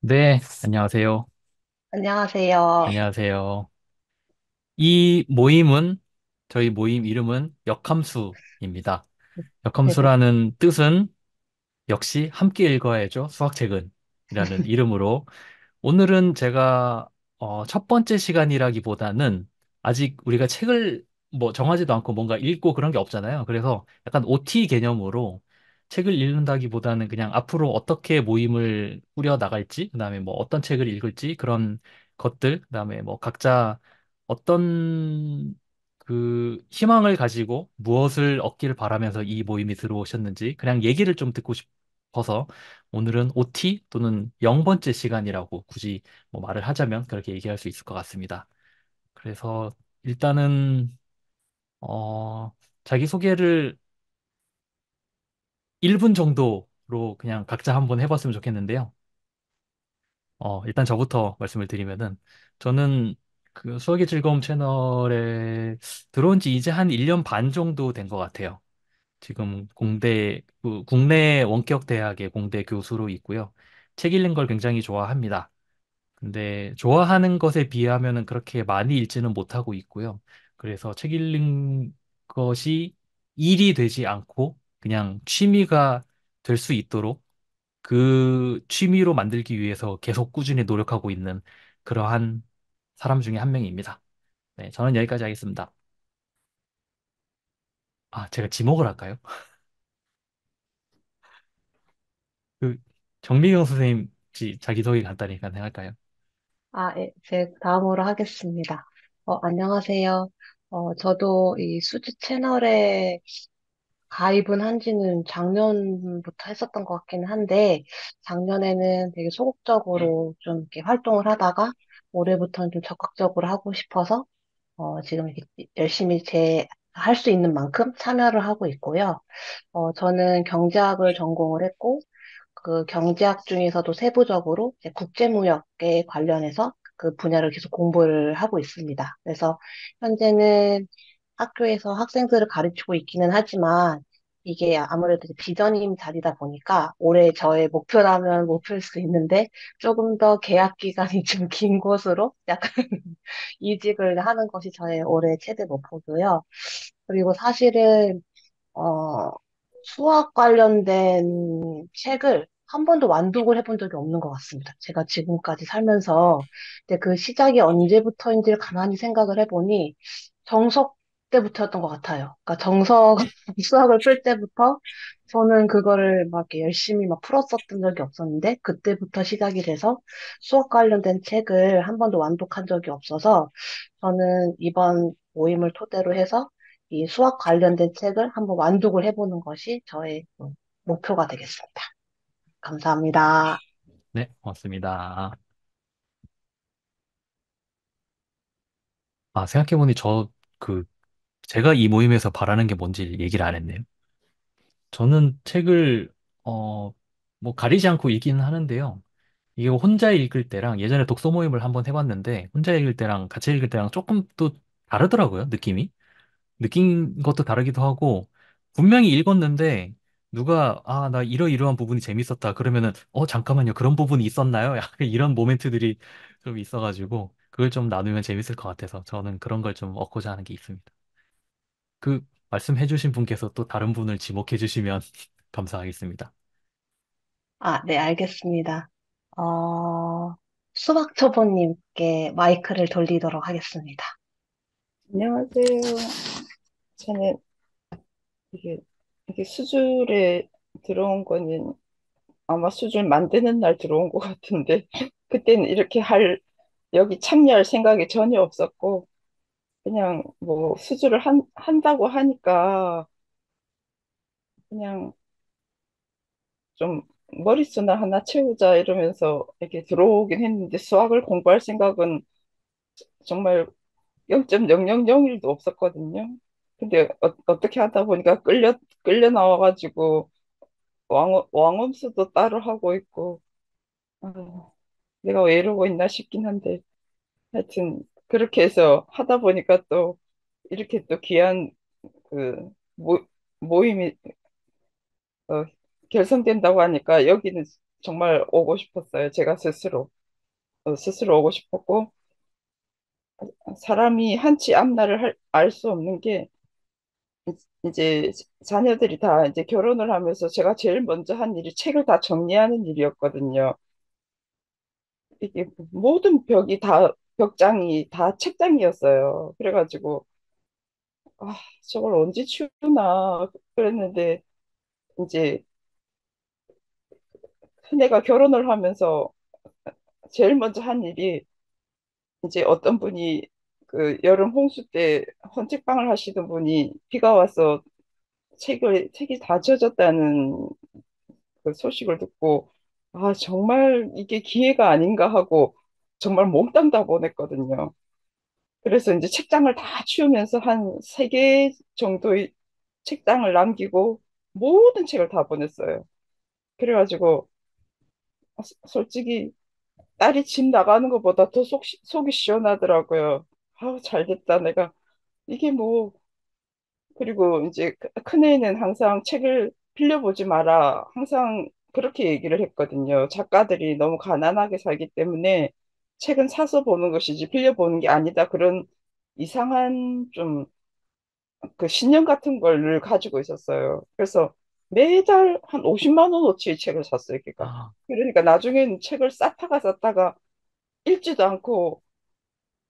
네, 안녕하세요. 안녕하세요. 안녕하세요. 이 모임은, 저희 모임 이름은 역함수입니다. 역함수라는 뜻은 역시 함께 읽어야죠. 수학책은. 이라는 이름으로 오늘은 제가 첫 번째 시간이라기보다는 아직 우리가 책을 뭐 정하지도 않고 뭔가 읽고 그런 게 없잖아요. 그래서 약간 OT 개념으로 책을 읽는다기보다는 그냥 앞으로 어떻게 모임을 꾸려 나갈지, 그다음에 뭐 어떤 책을 읽을지 그런 것들, 그다음에 뭐 각자 어떤 그 희망을 가지고 무엇을 얻기를 바라면서 이 모임이 들어오셨는지 그냥 얘기를 좀 듣고 싶어서 오늘은 OT 또는 0번째 시간이라고 굳이 뭐 말을 하자면 그렇게 얘기할 수 있을 것 같습니다. 그래서 일단은 자기소개를 1분 정도로 그냥 각자 한번 해봤으면 좋겠는데요. 일단 저부터 말씀을 드리면은 저는 그 수학의 즐거움 채널에 들어온 지 이제 한 1년 반 정도 된 것 같아요. 지금 국내 원격 대학의 공대 교수로 있고요. 책 읽는 걸 굉장히 좋아합니다. 근데 좋아하는 것에 비하면은 그렇게 많이 읽지는 못하고 있고요. 그래서 책 읽는 것이 일이 되지 않고 그냥 취미가 될 수 있도록 그 취미로 만들기 위해서 계속 꾸준히 노력하고 있는 그러한 사람 중에 한 명입니다. 네, 저는 여기까지 하겠습니다. 아, 제가 지목을 할까요? 그 정미경 선생님 혹시 자기소개 간단히 가능할까요? 예, 제 다음으로 하겠습니다. 안녕하세요. 저도 이 수지 채널에 가입은 한 지는 작년부터 했었던 것 같기는 한데, 작년에는 되게 소극적으로 좀 이렇게 활동을 하다가, 올해부터는 좀 적극적으로 하고 싶어서, 지금 이렇게 열심히 할 수 있는 만큼 참여를 하고 있고요. 저는 경제학을 전공을 했고, 그 경제학 중에서도 세부적으로 이제 국제무역에 관련해서 그 분야를 계속 공부를 하고 있습니다. 그래서 현재는 학교에서 학생들을 가르치고 있기는 하지만 이게 아무래도 이제 비전임 자리다 보니까 올해 저의 목표라면 목표일 수 있는데 조금 더 계약 기간이 좀 긴 곳으로 약간 이직을 하는 것이 저의 올해 최대 목표고요. 그리고 사실은 어, 수학 관련된 책을 한 번도 완독을 해본 적이 없는 것 같습니다. 제가 지금까지 살면서. 근데 그 시작이 언제부터인지를 가만히 생각을 해보니 정석 때부터였던 것 같아요. 그러니까 정석 수학을 풀 때부터 저는 그거를 막 이렇게 열심히 막 풀었었던 적이 없었는데 그때부터 시작이 돼서 수학 관련된 책을 한 번도 완독한 적이 없어서 저는 이번 모임을 토대로 해서 이 수학 관련된 책을 한번 완독을 해보는 것이 저의 목표가 되겠습니다. 감사합니다. 네, 고맙습니다. 아, 생각해보니 그, 제가 이 모임에서 바라는 게 뭔지 얘기를 안 했네요. 저는 책을, 어, 뭐 가리지 않고 읽기는 하는데요. 이게 혼자 읽을 때랑 예전에 독서 모임을 한번 해봤는데, 혼자 읽을 때랑 같이 읽을 때랑 조금 또 다르더라고요, 느낌이. 느낀 것도 다르기도 하고, 분명히 읽었는데, 누가, 아, 나 이러이러한 부분이 재밌었다. 그러면은, 잠깐만요. 그런 부분이 있었나요? 약간 이런 모멘트들이 좀 있어가지고, 그걸 좀 나누면 재밌을 것 같아서, 저는 그런 걸 좀 얻고자 하는 게 있습니다. 그, 말씀해주신 분께서 또 다른 분을 지목해주시면 감사하겠습니다. 네, 알겠습니다. 어, 수박초보님께 마이크를 돌리도록 하겠습니다. 안녕하세요. 저는 이게, 이게 수줄에 들어온 거는 아마 수줄 만드는 날 들어온 것 같은데, 그때는 여기 참여할 생각이 전혀 없었고, 그냥 뭐 수술을 한다고 하니까 그냥 좀 머릿수나 하나 채우자 이러면서 이렇게 들어오긴 했는데 수학을 공부할 생각은 정말 0.0001도 없었거든요. 근데 어떻게 하다 보니까 끌려 나와가지고 왕엄수도 따로 하고 있고, 아, 내가 왜 이러고 있나 싶긴 한데, 하여튼, 그렇게 해서 하다 보니까 또, 이렇게 또 귀한 그, 모임이, 어, 결성된다고 하니까, 여기는 정말 오고 싶었어요. 제가 스스로 오고 싶었고, 사람이 한치 앞날을 알 수 없는 게, 이제 자녀들이 다 이제 결혼을 하면서 제가 제일 먼저 한 일이 책을 다 정리하는 일이었거든요. 이게 모든 벽장이 다 책장이었어요. 그래가지고, 아, 저걸 언제 치우나 그랬는데, 이제 큰애가 결혼을 하면서 제일 먼저 한 일이, 이제 어떤 분이 그 여름 홍수 때 헌책방을 하시던 분이 비가 와서 책이 다 젖었다는 그 소식을 듣고, 아, 정말 이게 기회가 아닌가 하고 정말 몽땅 다 보냈거든요. 그래서 이제 책장을 다 치우면서 한 세 개 정도의 책장을 남기고 모든 책을 다 보냈어요. 그래가지고 솔직히 딸이 집 나가는 것보다 더 속이 시원하더라고요. 아우, 잘 됐다. 내가 이게 뭐, 그리고 이제 큰애는 항상 책을 빌려보지 마라. 항상 그렇게 얘기를 했거든요. 작가들이 너무 가난하게 살기 때문에 책은 사서 보는 것이지 빌려보는 게 아니다. 그런 이상한 좀 그 신념 같은 걸 가지고 있었어요. 그래서 매달 한 50만 원어치의 책을 샀어요, 걔가. 아, 그러니까 나중에는 책을 쌓다가 읽지도 않고,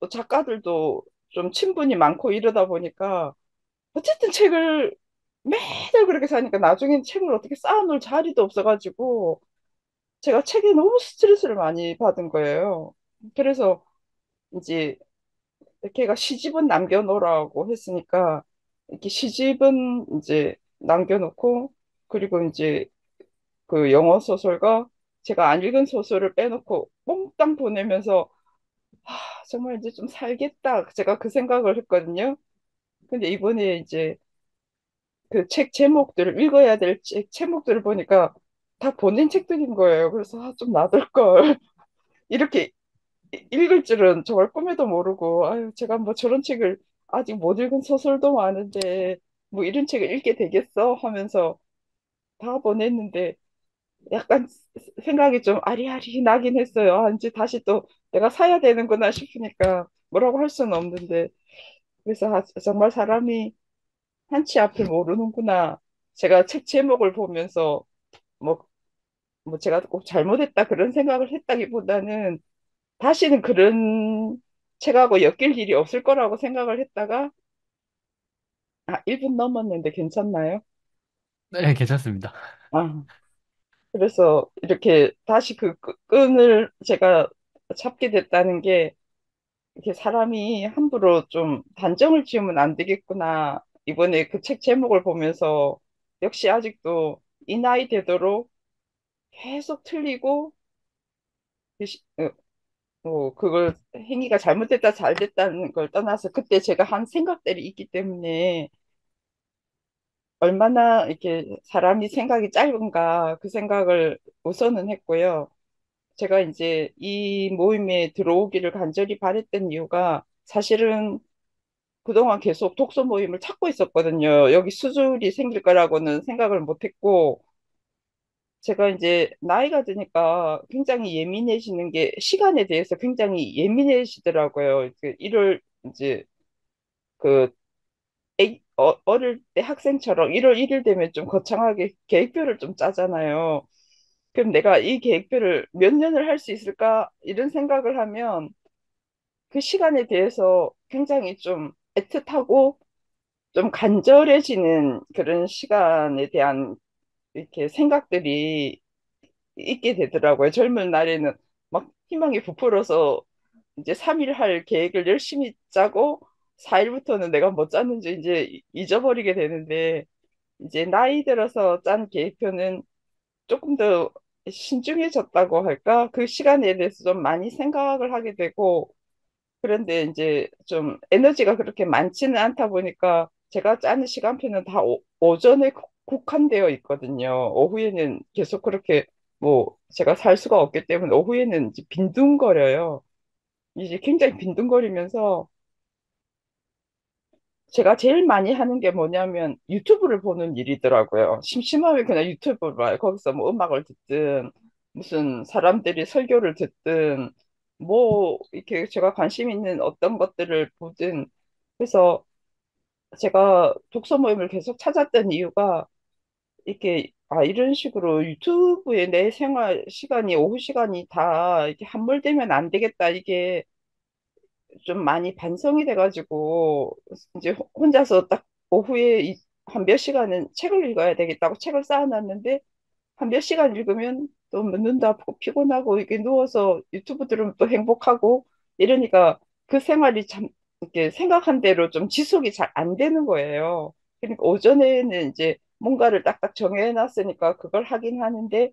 또 작가들도 좀 친분이 많고 이러다 보니까 어쨌든 책을 매달 그렇게 사니까 나중엔 책을 어떻게 쌓아놓을 자리도 없어가지고 제가 책에 너무 스트레스를 많이 받은 거예요. 그래서 이제 걔가 시집은 남겨놓으라고 했으니까 이렇게 시집은 이제 남겨놓고, 그리고 이제 그 영어 소설과 제가 안 읽은 소설을 빼놓고 몽땅 보내면서, 아, 정말 이제 좀 살겠다. 제가 그 생각을 했거든요. 근데 이번에 이제 그 책 제목들을 읽어야 될 책 제목들을 보니까 다 보낸 책들인 거예요. 그래서 아, 좀 놔둘 걸. 이렇게 읽을 줄은 정말 꿈에도 모르고, 아유, 제가 뭐 저런 책을 아직 못 읽은 소설도 많은데 뭐 이런 책을 읽게 되겠어 하면서 다 보냈는데 약간 생각이 좀 아리아리 나긴 했어요. 아, 이제 다시 또 내가 사야 되는구나 싶으니까 뭐라고 할 수는 없는데, 그래서 아, 정말 사람이 한치 앞을 모르는구나. 제가 책 제목을 보면서 뭐, 뭐 제가 꼭 잘못했다 그런 생각을 했다기보다는 다시는 그런 책하고 엮일 일이 없을 거라고 생각을 했다가, 아, 1분 넘었는데 괜찮나요? 네, 괜찮습니다. 아, 그래서 이렇게 다시 그 끈을 제가 잡게 됐다는 게, 이렇게 사람이 함부로 좀 단정을 지으면 안 되겠구나. 이번에 그 책 제목을 보면서 역시 아직도 이 나이 되도록 계속 틀리고, 그 뭐 그걸 행위가 잘못됐다 잘됐다는 걸 떠나서 그때 제가 한 생각들이 있기 때문에 얼마나 이렇게 사람이 생각이 짧은가 그 생각을 우선은 했고요. 제가 이제 이 모임에 들어오기를 간절히 바랬던 이유가 사실은 그동안 계속 독서 모임을 찾고 있었거든요. 여기 수술이 생길 거라고는 생각을 못 했고, 제가 이제 나이가 드니까 굉장히 예민해지는 게 시간에 대해서 굉장히 예민해지더라고요. 그 일을 이제 그 어릴 때 학생처럼 1월 1일 되면 좀 거창하게 계획표를 좀 짜잖아요. 그럼 내가 이 계획표를 몇 년을 할 수 있을까? 이런 생각을 하면 그 시간에 대해서 굉장히 좀 애틋하고 좀 간절해지는 그런 시간에 대한 이렇게 생각들이 있게 되더라고요. 젊은 날에는 막 희망이 부풀어서 이제 3일 할 계획을 열심히 짜고 4일부터는 내가 못 짰는지 이제 잊어버리게 되는데, 이제 나이 들어서 짠 계획표는 조금 더 신중해졌다고 할까? 그 시간에 대해서 좀 많이 생각을 하게 되고, 그런데 이제 좀 에너지가 그렇게 많지는 않다 보니까 제가 짜는 시간표는 다 오전에 국한되어 있거든요. 오후에는 계속 그렇게 뭐 제가 살 수가 없기 때문에 오후에는 이제 빈둥거려요. 이제 굉장히 빈둥거리면서 제가 제일 많이 하는 게 뭐냐면 유튜브를 보는 일이더라고요. 심심하면 그냥 유튜브를 봐요. 거기서 뭐 음악을 듣든 무슨 사람들이 설교를 듣든 뭐 이렇게 제가 관심 있는 어떤 것들을 보든, 그래서 제가 독서 모임을 계속 찾았던 이유가 이렇게 이런 식으로 유튜브에 내 생활 시간이 오후 시간이 다 이렇게 함몰되면 안 되겠다, 이게 좀 많이 반성이 돼가지고 이제 혼자서 딱 오후에 한 몇 시간은 책을 읽어야 되겠다고 책을 쌓아놨는데, 한 몇 시간 읽으면 또 눈도 아프고 피곤하고 이게 누워서 유튜브 들으면 또 행복하고 이러니까 그 생활이 참 이렇게 생각한 대로 좀 지속이 잘 안 되는 거예요. 그러니까 오전에는 이제 뭔가를 딱딱 정해 놨으니까 그걸 하긴 하는데,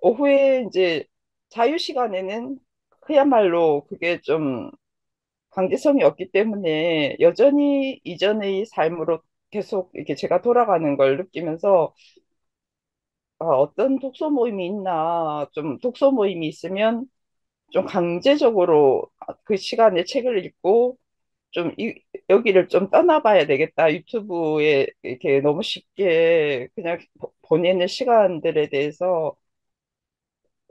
오후에 이제 자유 시간에는 그야말로 그게 좀 강제성이 없기 때문에 여전히 이전의 삶으로 계속 이렇게 제가 돌아가는 걸 느끼면서, 어떤 독서 모임이 있나, 좀 독서 모임이 있으면 좀 강제적으로 그 시간에 책을 읽고 좀 여기를 좀 떠나봐야 되겠다. 유튜브에 이렇게 너무 쉽게 그냥 보내는 시간들에 대해서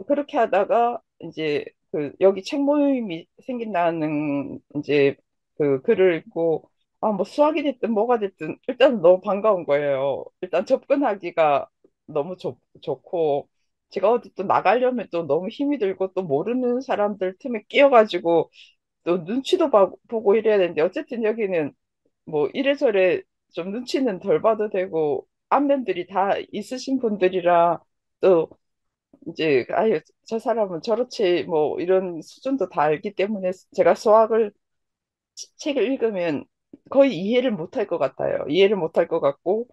그렇게 하다가 이제 그 여기 책 모임이 생긴다는 이제 그 글을 읽고, 뭐 수학이 됐든 뭐가 됐든 일단 너무 반가운 거예요. 일단 접근하기가 너무 좋고, 제가 어디 또 나가려면 또 너무 힘이 들고 또 모르는 사람들 틈에 끼어가지고 또 눈치도 보고 이래야 되는데, 어쨌든 여기는 뭐 이래저래 좀 눈치는 덜 봐도 되고 안면들이 다 있으신 분들이라, 또 이제 아유 저 사람은 저렇지 뭐 이런 수준도 다 알기 때문에 제가 수학을 책을 읽으면 거의 이해를 못할 것 같아요. 이해를 못할 것 같고,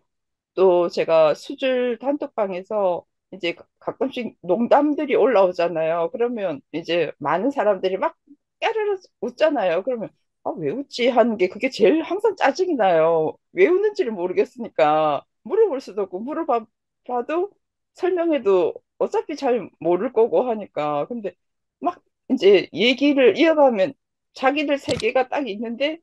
또 제가 수줄 단톡방에서 이제 가끔씩 농담들이 올라오잖아요. 그러면 이제 많은 사람들이 막 까르르 웃잖아요. 그러면 왜 웃지 하는 게 그게 제일 항상 짜증이 나요. 왜 웃는지를 모르겠으니까 물어볼 수도 없고, 물어봐도 설명해도 어차피 잘 모를 거고 하니까. 근데 막 이제 얘기를 이어가면 자기들 세계가 딱 있는데,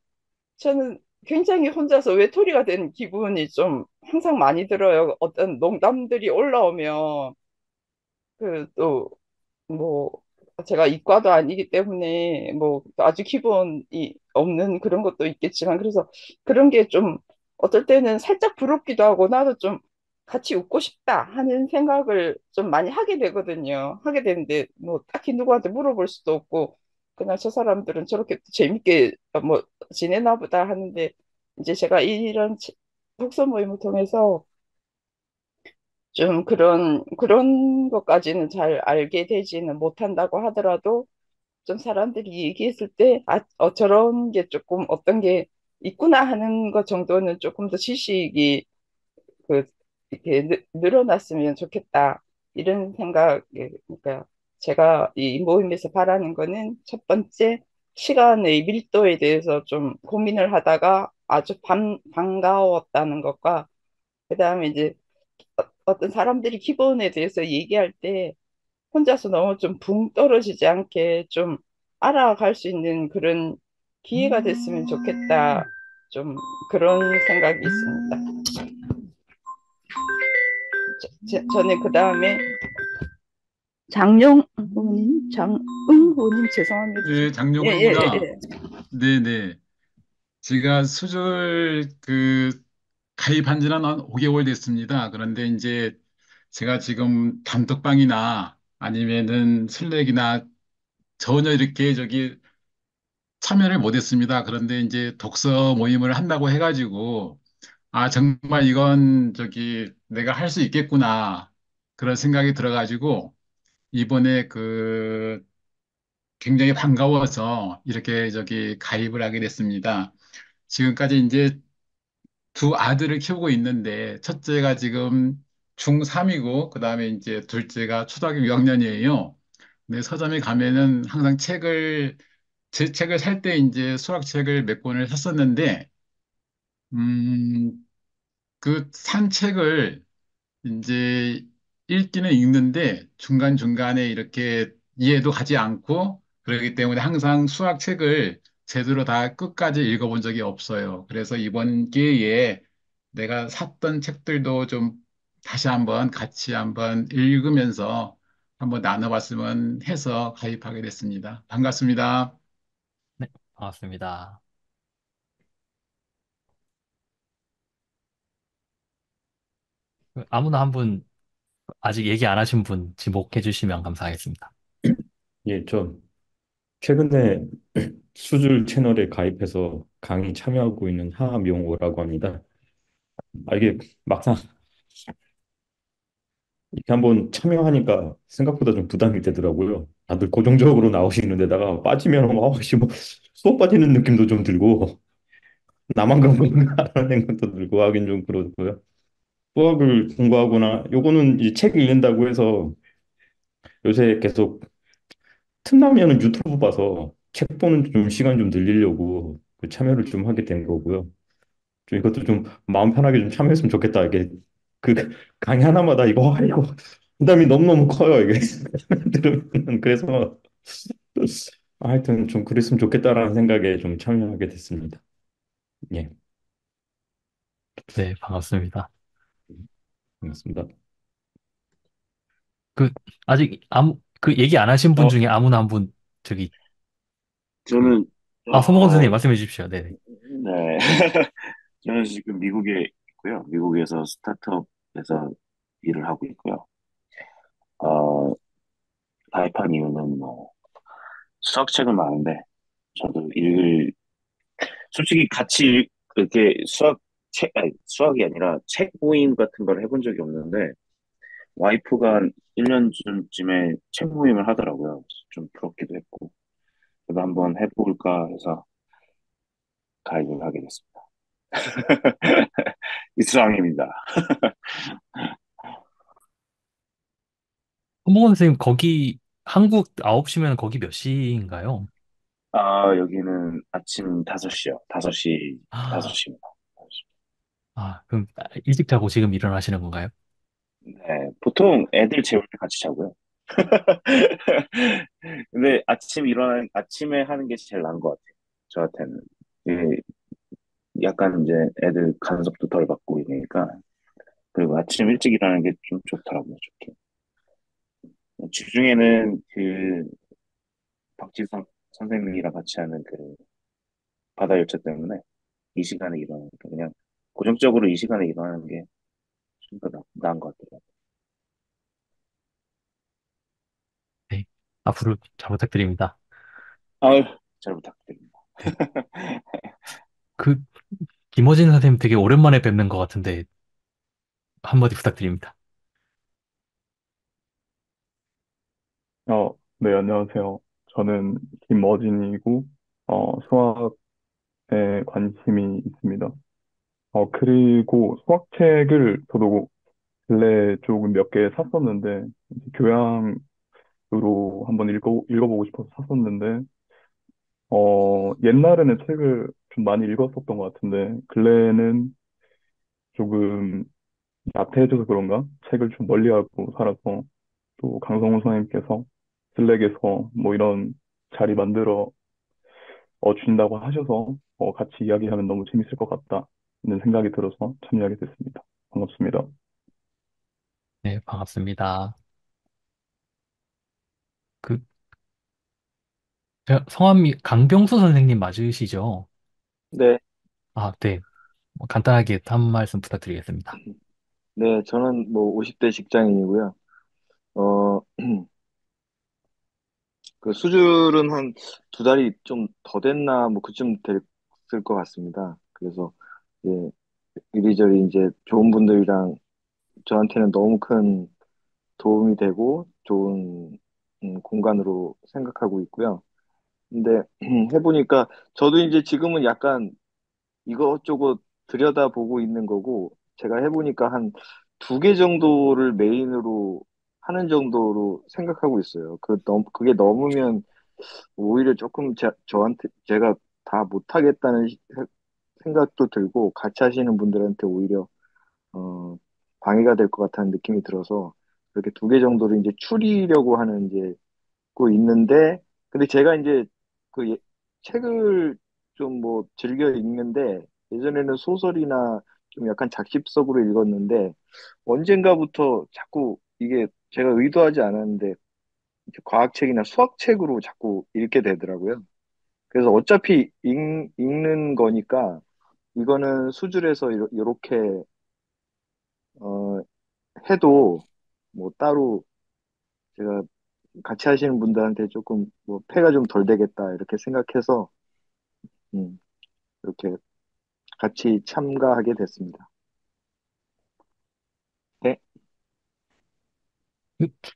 저는 굉장히 혼자서 외톨이가 된 기분이 좀 항상 많이 들어요. 어떤 농담들이 올라오면. 그 또 뭐 제가 이과도 아니기 때문에 뭐 아주 기본이 없는 그런 것도 있겠지만, 그래서 그런 게 좀 어떨 때는 살짝 부럽기도 하고 나도 좀 같이 웃고 싶다 하는 생각을 좀 많이 하게 되거든요. 하게 되는데 뭐 딱히 누구한테 물어볼 수도 없고, 그냥 저 사람들은 저렇게 재밌게 뭐 지내나 보다 하는데, 이제 제가 이런 독서 모임을 통해서 좀 그런 것까지는 잘 알게 되지는 못한다고 하더라도, 좀 사람들이 얘기했을 때, 저런 게 조금 어떤 게 있구나 하는 것 정도는 조금 더 지식이 그, 이렇게 늘어났으면 좋겠다. 이런 생각에, 그러니까 제가 이 모임에서 바라는 거는 첫 번째, 시간의 밀도에 대해서 좀 고민을 하다가 아주 반가웠다는 것과, 그 다음에 이제 어떤 사람들이 기본에 대해서 얘기할 때 혼자서 너무 좀 붕 떨어지지 않게 좀 알아갈 수 있는 그런 기회가 됐으면 좋겠다. 좀 그런 생각이 있습니다. 저는 그 다음에 장영 후님, 장응 후님 죄송합니다. 네, 예, 예, 예, 장영훈입니다. 예. 네네. 제가 수술 가입한 지는 한 5개월 됐습니다. 그런데 이제 제가 지금 단톡방이나 아니면은 슬랙이나 전혀 이렇게 참여를 못했습니다. 그런데 이제 독서 모임을 한다고 해가지고 정말 이건 내가 할 수 있겠구나 그런 생각이 들어가지고 이번에 굉장히 반가워서 이렇게 가입을 하게 됐습니다. 지금까지 이제 두 아들을 키우고 있는데 첫째가 지금 중3이고 그다음에 이제 둘째가 초등학교 6학년이에요. 근데 서점에 가면은 항상 제 책을 살 때 이제 수학책을 몇 권을 샀었는데 음, 그 산 책을 이제 읽기는 읽는데 중간중간에 이렇게 이해도 가지 않고 그렇기 때문에 항상 수학책을 제대로 다 끝까지 읽어본 적이 없어요. 그래서 이번 기회에 내가 샀던 책들도 좀 다시 한번 같이 한번 읽으면서 한번 나눠봤으면 해서 가입하게 됐습니다. 반갑습니다. 네, 반갑습니다. 아무나 한 분, 아직 얘기 안 하신 분 지목해 주시면 감사하겠습니다. 예, 저 최근에 수줄 채널에 가입해서 강의 참여하고 있는 하명호라고 합니다. 이게 막상 이렇게 한번 참여하니까 생각보다 좀 부담이 되더라고요. 다들 고정적으로 나오시는 데다가 빠지면 씨, 뭐 수업 빠지는 느낌도 좀 들고 나만 그런 건가 하는 생각도 들고 하긴 좀 그렇고요. 수학을 공부하거나 요거는 이제 책 읽는다고 해서 요새 계속 틈나면은 유튜브 봐서 책 보는 좀 시간 좀 늘리려고 그 참여를 좀 하게 된 거고요. 좀 이것도 좀 마음 편하게 좀 참여했으면 좋겠다. 이게 그 강의 하나마다 이거 부담이 너무너무 커요. 이게 들으면 그래서 하여튼 좀 그랬으면 좋겠다라는 생각에 좀 참여하게 됐습니다. 예, 네, 반갑습니다. 반갑습니다. 그, 아직 그 얘기 안 하신 분 어, 중에 아무나 한 분, 저기, 그, 저는, 손목원 선생님 어, 말씀해 주십시오. 네네. 네. 저는 지금 미국에 있고요. 미국에서 스타트업에서 일을 하고 있고요. 어, 가입한 이유는 뭐, 수학책은 많은데, 저도 솔직히 그렇게 수학이 아니라 책 모임 같은 걸 해본 적이 없는데, 와이프가 1년 전쯤에 책 모임을 하더라고요. 좀 부럽기도 했고, 저도 한번 해볼까 해서 가입을 하게 됐습니다. 이수왕입니다. 손목원 선생님, 거기, 한국 9시면 거기 몇 시인가요? 여기는 아침 5시요. 5시, 아, 5시입니다. 그럼 일찍 자고 지금 일어나시는 건가요? 네, 보통 애들 재울 때 같이 자고요. 근데 아침에 하는 게 제일 나은 것 같아요. 저한테는. 이게 약간 이제 애들 간섭도 덜 받고 이러니까. 그리고 아침 일찍 일어나는 게 좀 좋더라고요, 좋게. 주중에는 박지성 선생님이랑 같이 하는 바다 열차 때문에 이 시간에 일어나니까 그냥 고정적으로 이 시간에 일어나는 게 좀 더 나은 것 같아요. 네. 앞으로 잘 부탁드립니다. 아유, 잘 부탁드립니다. 네. 그, 김어진 선생님 되게 오랜만에 뵙는 것 같은데, 한마디 부탁드립니다. 네, 안녕하세요. 저는 김어진이고, 수학에 관심이 있습니다. 그리고 수학책을 저도 근래 조금 몇 개 샀었는데, 이제 교양으로 한번 읽어보고 싶어서 샀었는데, 옛날에는 책을 좀 많이 읽었었던 것 같은데, 근래에는 조금 나태해져서 그런가? 책을 좀 멀리하고 살아서, 또 강성호 선생님께서 슬랙에서 뭐 이런 자리 만들어 주신다고 하셔서 같이 이야기하면 너무 재밌을 것 같다는 생각이 들어서 참여하게 됐습니다. 반갑습니다. 네, 반갑습니다. 그, 성함이 강병수 선생님 맞으시죠? 네, 네. 간단하게 한 말씀 부탁드리겠습니다. 네, 저는 뭐 50대 직장인이고요. 어, 그 수술은 한 2달이 좀 더 됐나, 뭐 그쯤 됐을 것 같습니다. 그래서, 예, 이리저리 이제 좋은 분들이랑 저한테는 너무 큰 도움이 되고 좋은 공간으로 생각하고 있고요. 근데 해보니까 저도 이제 지금은 약간 이것저것 들여다보고 있는 거고, 제가 해보니까 한 2개 정도를 메인으로 하는 정도로 생각하고 있어요. 그게 넘으면 오히려 조금 저한테, 제가 다 못하겠다는 생각도 들고, 같이 하시는 분들한테 오히려, 어, 방해가 될 것 같다는 느낌이 들어서, 그렇게 2개 정도를 이제 추리려고 하는 이제 고 있는데, 근데 제가 이제 그 책을 좀 뭐 즐겨 읽는데, 예전에는 소설이나 좀 약간 작십석으로 읽었는데, 언젠가부터 자꾸 이게 제가 의도하지 않았는데 이제 과학책이나 수학책으로 자꾸 읽게 되더라고요. 그래서 어차피 읽는 거니까 이거는 수술해서 이렇게 어, 해도 뭐 따로 제가 같이 하시는 분들한테 조금 뭐 폐가 좀 덜 되겠다 이렇게 생각해서 음, 이렇게 같이 참가하게 됐습니다. 네.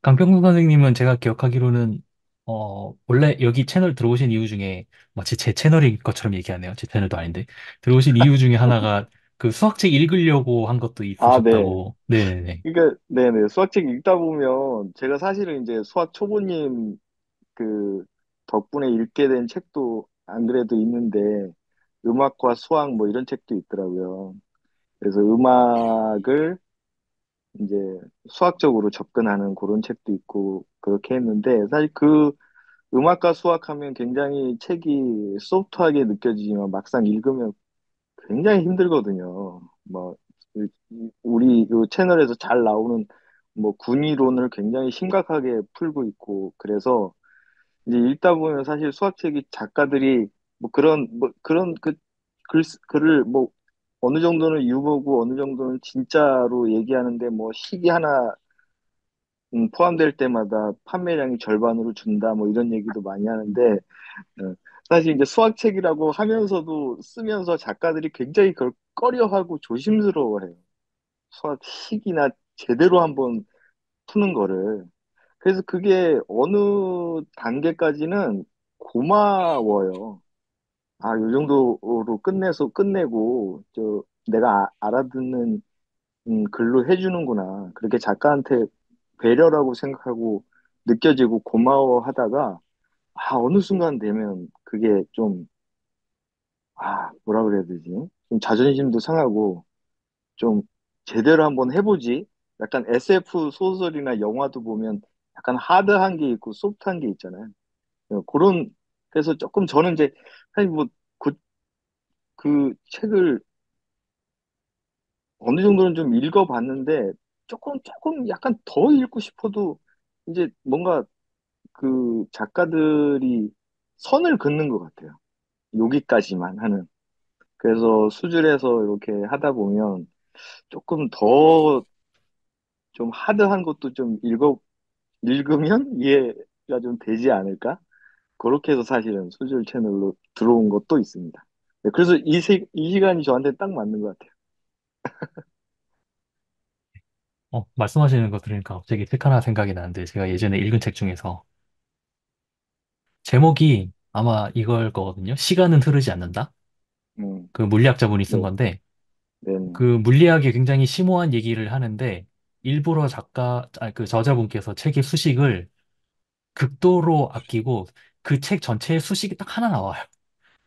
강병구 선생님은 제가 기억하기로는 원래 여기 채널 들어오신 이유 중에 마치 제 채널인 것처럼 얘기하네요. 제 채널도 아닌데. 들어오신 이유 중에 하나가 그 수학책 읽으려고 한 것도 아, 네. 있으셨다고. 네네네. 그러니까 네네 수학책 읽다 보면 제가 사실은 이제 수학 초보님 그 덕분에 읽게 된 책도 안 그래도 있는데 음악과 수학 뭐 이런 책도 있더라고요. 그래서 음악을 이제 수학적으로 접근하는 그런 책도 있고 그렇게 했는데 사실 그 음악과 수학하면 굉장히 책이 소프트하게 느껴지지만 막상 읽으면 굉장히 힘들거든요. 뭐 우리 이 채널에서 잘 나오는 뭐 군이론을 굉장히 심각하게 풀고 있고 그래서 이제 읽다 보면 사실 수학책이 작가들이 뭐 그런 글을 뭐 어느 정도는 유머고 어느 정도는 진짜로 얘기하는데 뭐 시기 하나 포함될 때마다 판매량이 절반으로 준다 뭐 이런 얘기도 많이 하는데 어, 사실 이제 수학책이라고 하면서도 쓰면서 작가들이 굉장히 그걸 꺼려하고 조심스러워해요. 수학 식이나 제대로 한번 푸는 거를. 그래서 그게 어느 단계까지는 고마워요. 아, 요 정도로 끝내고, 내가 알아듣는 글로 해주는구나. 그렇게 작가한테 배려라고 생각하고 느껴지고 고마워하다가, 아, 어느 순간 되면 그게 좀, 아, 뭐라 그래야 되지? 좀 자존심도 상하고, 좀 제대로 한번 해보지. 약간 SF 소설이나 영화도 보면 약간 하드한 게 있고 소프트한 게 있잖아요. 그런 그래서 조금 저는 이제 사실 뭐 그 책을 어느 정도는 좀 읽어봤는데 조금 약간 더 읽고 싶어도 이제 뭔가 그 작가들이 선을 긋는 것 같아요. 여기까지만 하는. 그래서 수술해서 이렇게 하다 보면 조금 더 좀 하드한 것도 좀 읽으면 이해가 좀 되지 않을까? 그렇게 해서 사실은 수술 채널로 들어온 것도 있습니다. 네, 그래서 이 시간이 저한테 딱 맞는 것 같아요. 말씀하시는 거 들으니까 갑자기 책 하나 생각이 나는데 제가 예전에 읽은 책 중에서 제목이 아마 이걸 거거든요. 시간은 흐르지 않는다. 음, 그 물리학자분이 쓴 네, 건데 네, 그 물리학이 굉장히 심오한 얘기를 하는데 일부러 그 저자분께서 책의 수식을 극도로 아끼고 그 책 전체에 수식이 딱 하나 나와요.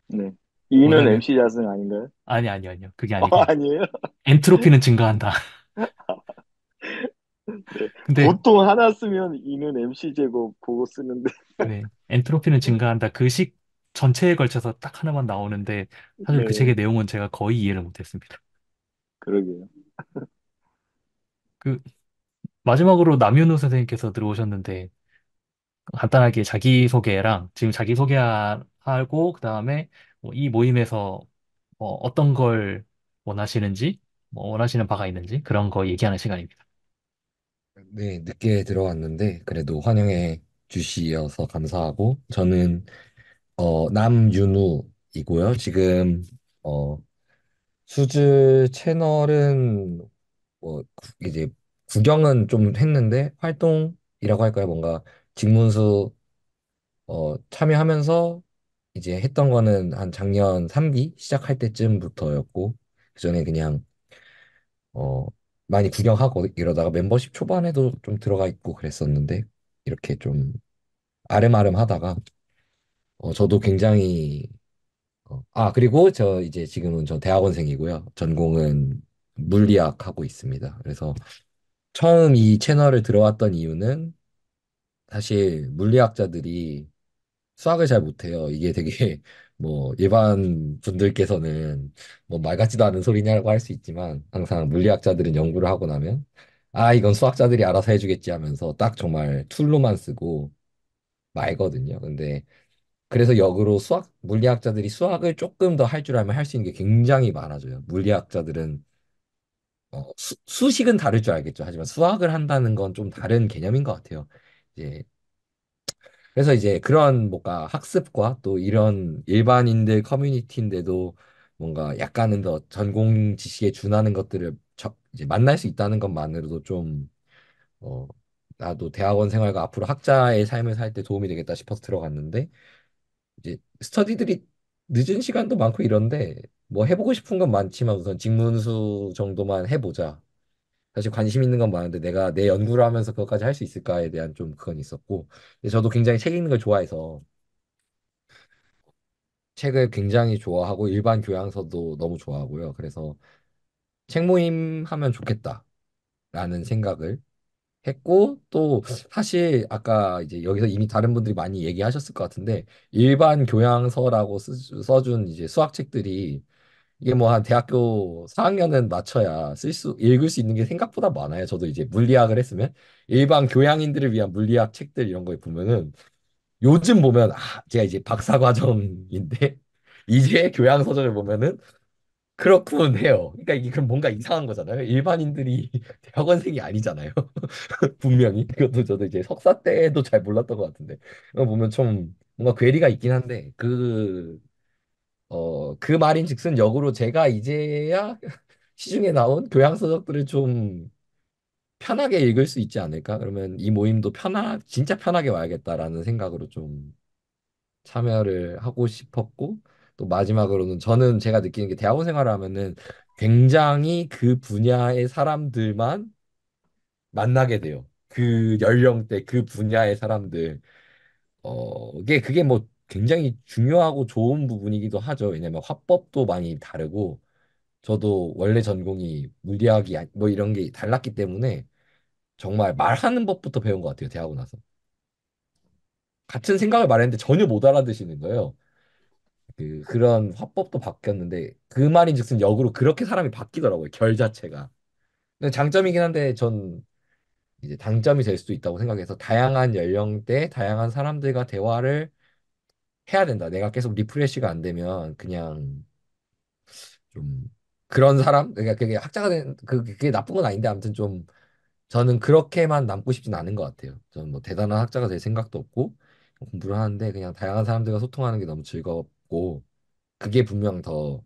네. 이는 뭐냐면 MC 자승 아닌가요? 아니요. 그게 아니고 아니에요? 엔트로피는 증가한다. 네. 근데 보통 하나 쓰면 이는 MC 제곱 보고 쓰는데, 네, 엔트로피는 증가한다. 그 식 전체에 걸쳐서 딱 하나만 나오는데 사실 그 네, 책의 내용은 제가 거의 이해를 못했습니다. 그러게요. 그 마지막으로 남윤우 선생님께서 들어오셨는데 간단하게 자기소개랑 지금 자기소개하고 그다음에 뭐이 모임에서 어떤 걸 원하시는지 원하시는 바가 있는지 그런 거 얘기하는 시간입니다. 네, 늦게 들어왔는데 그래도 환영해 주시어서 감사하고 저는 남윤우이고요. 지금 어 수즈 채널은 이제 구경은 좀 했는데 활동이라고 할까요? 뭔가 직문수 참여하면서 이제 했던 거는 한 작년 3기 시작할 때쯤부터였고 그전에 그냥 어, 많이 구경하고 이러다가 멤버십 초반에도 좀 들어가 있고 그랬었는데 이렇게 좀 아름아름 하다가 저도 굉장히 그리고 저 이제 지금은 저 대학원생이고요. 전공은 물리학 하고 있습니다. 그래서 처음 이 채널을 들어왔던 이유는 사실 물리학자들이 수학을 잘 못해요. 이게 되게 뭐 일반 분들께서는 뭐 말 같지도 않은 소리냐고 할 수 있지만 항상 물리학자들은 연구를 하고 나면 이건 수학자들이 알아서 해주겠지 하면서 딱 정말 툴로만 쓰고 말거든요. 근데 그래서 역으로 물리학자들이 수학을 조금 더 할 줄 알면 할 수 있는 게 굉장히 많아져요. 물리학자들은 수식은 다를 줄 알겠죠. 하지만 수학을 한다는 건 좀 다른 개념인 것 같아요. 이제 그래서 이제 그런 뭔가 학습과 또 이런 일반인들 커뮤니티인데도 뭔가 약간은 더 전공 지식에 준하는 것들을 이제 만날 수 있다는 것만으로도 좀 어, 나도 대학원 생활과 앞으로 학자의 삶을 살 때 도움이 되겠다 싶어서 들어갔는데 이제 스터디들이 늦은 시간도 많고 이런데 뭐 해보고 싶은 건 많지만 우선 직문수 정도만 해보자. 사실 관심 있는 건 많은데 내가 내 연구를 하면서 그것까지 할 수 있을까에 대한 좀 그건 있었고 근데 저도 굉장히 책 읽는 걸 좋아해서 책을 굉장히 좋아하고 일반 교양서도 너무 좋아하고요. 그래서 책 모임 하면 좋겠다라는 생각을 했고 또 사실 아까 이제 여기서 이미 다른 분들이 많이 얘기하셨을 것 같은데 일반 교양서라고 써준 이제 수학책들이 이게 뭐 한 대학교 4학년은 맞춰야 읽을 수 있는 게 생각보다 많아요. 저도 이제 물리학을 했으면 일반 교양인들을 위한 물리학 책들 이런 거 보면은 요즘 보면 제가 이제 박사 과정인데 이제 교양 서적을 보면은 그렇군 해요. 그러니까 이게 그럼 뭔가 이상한 거잖아요. 일반인들이 대학원생이 아니잖아요. 분명히 그것도 저도 이제 석사 때도 잘 몰랐던 것 같은데 이거 보면 좀 뭔가 괴리가 있긴 한데 그 말인즉슨 역으로 제가 이제야 시중에 나온 교양 서적들을 좀 편하게 읽을 수 있지 않을까? 그러면 이 모임도 진짜 편하게 와야겠다라는 생각으로 좀 참여를 하고 싶었고 또 마지막으로는 저는 제가 느끼는 게 대학원 생활을 하면은 굉장히 그 분야의 사람들만 만나게 돼요. 그 연령대 그 분야의 사람들. 그게 뭐 굉장히 중요하고 좋은 부분이기도 하죠. 왜냐면 화법도 많이 다르고 저도 원래 전공이 물리학이 뭐 이런 게 달랐기 때문에 정말 말하는 법부터 배운 것 같아요. 대학원 나서. 같은 생각을 말했는데 전혀 못 알아듣시는 거예요. 그런 화법도 바뀌었는데 그 말인즉슨 역으로 그렇게 사람이 바뀌더라고요. 결 자체가. 근데 장점이긴 한데 전 이제 단점이 될 수도 있다고 생각해서 다양한 연령대, 다양한 사람들과 대화를 해야 된다. 내가 계속 리프레시가 안 되면 그냥 좀 그런 사람, 그러니까 그게 학자가 그게 나쁜 건 아닌데 아무튼 좀 저는 그렇게만 남고 싶진 않은 것 같아요. 저는 뭐 대단한 학자가 될 생각도 없고 공부를 하는데 그냥 다양한 사람들과 소통하는 게 너무 즐겁고 그게 분명 더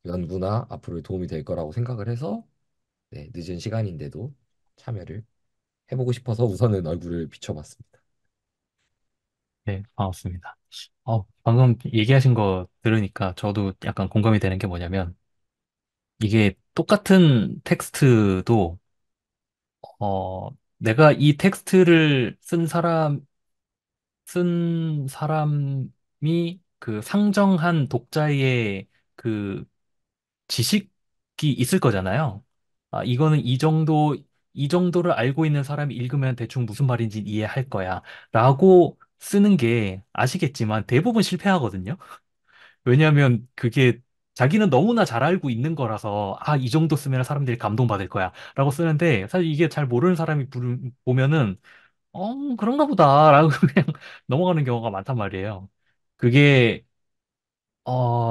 연구나 앞으로 도움이 될 거라고 생각을 해서 네, 늦은 시간인데도 참여를 해보고 싶어서 우선은 얼굴을 비춰봤습니다. 네, 반갑습니다. 방금 얘기하신 거 들으니까 저도 약간 공감이 되는 게 뭐냐면, 이게 똑같은 텍스트도, 어, 내가 이 텍스트를 쓴 사람이 그 상정한 독자의 그 지식이 있을 거잖아요. 이거는 이 정도를 알고 있는 사람이 읽으면 대충 무슨 말인지 이해할 거야. 라고 쓰는 게 아시겠지만 대부분 실패하거든요. 왜냐하면 그게 자기는 너무나 잘 알고 있는 거라서, 이 정도 쓰면 사람들이 감동받을 거야. 라고 쓰는데, 사실 이게 잘 모르는 사람이 보면은, 그런가 보다. 라고 그냥 넘어가는 경우가 많단 말이에요. 그게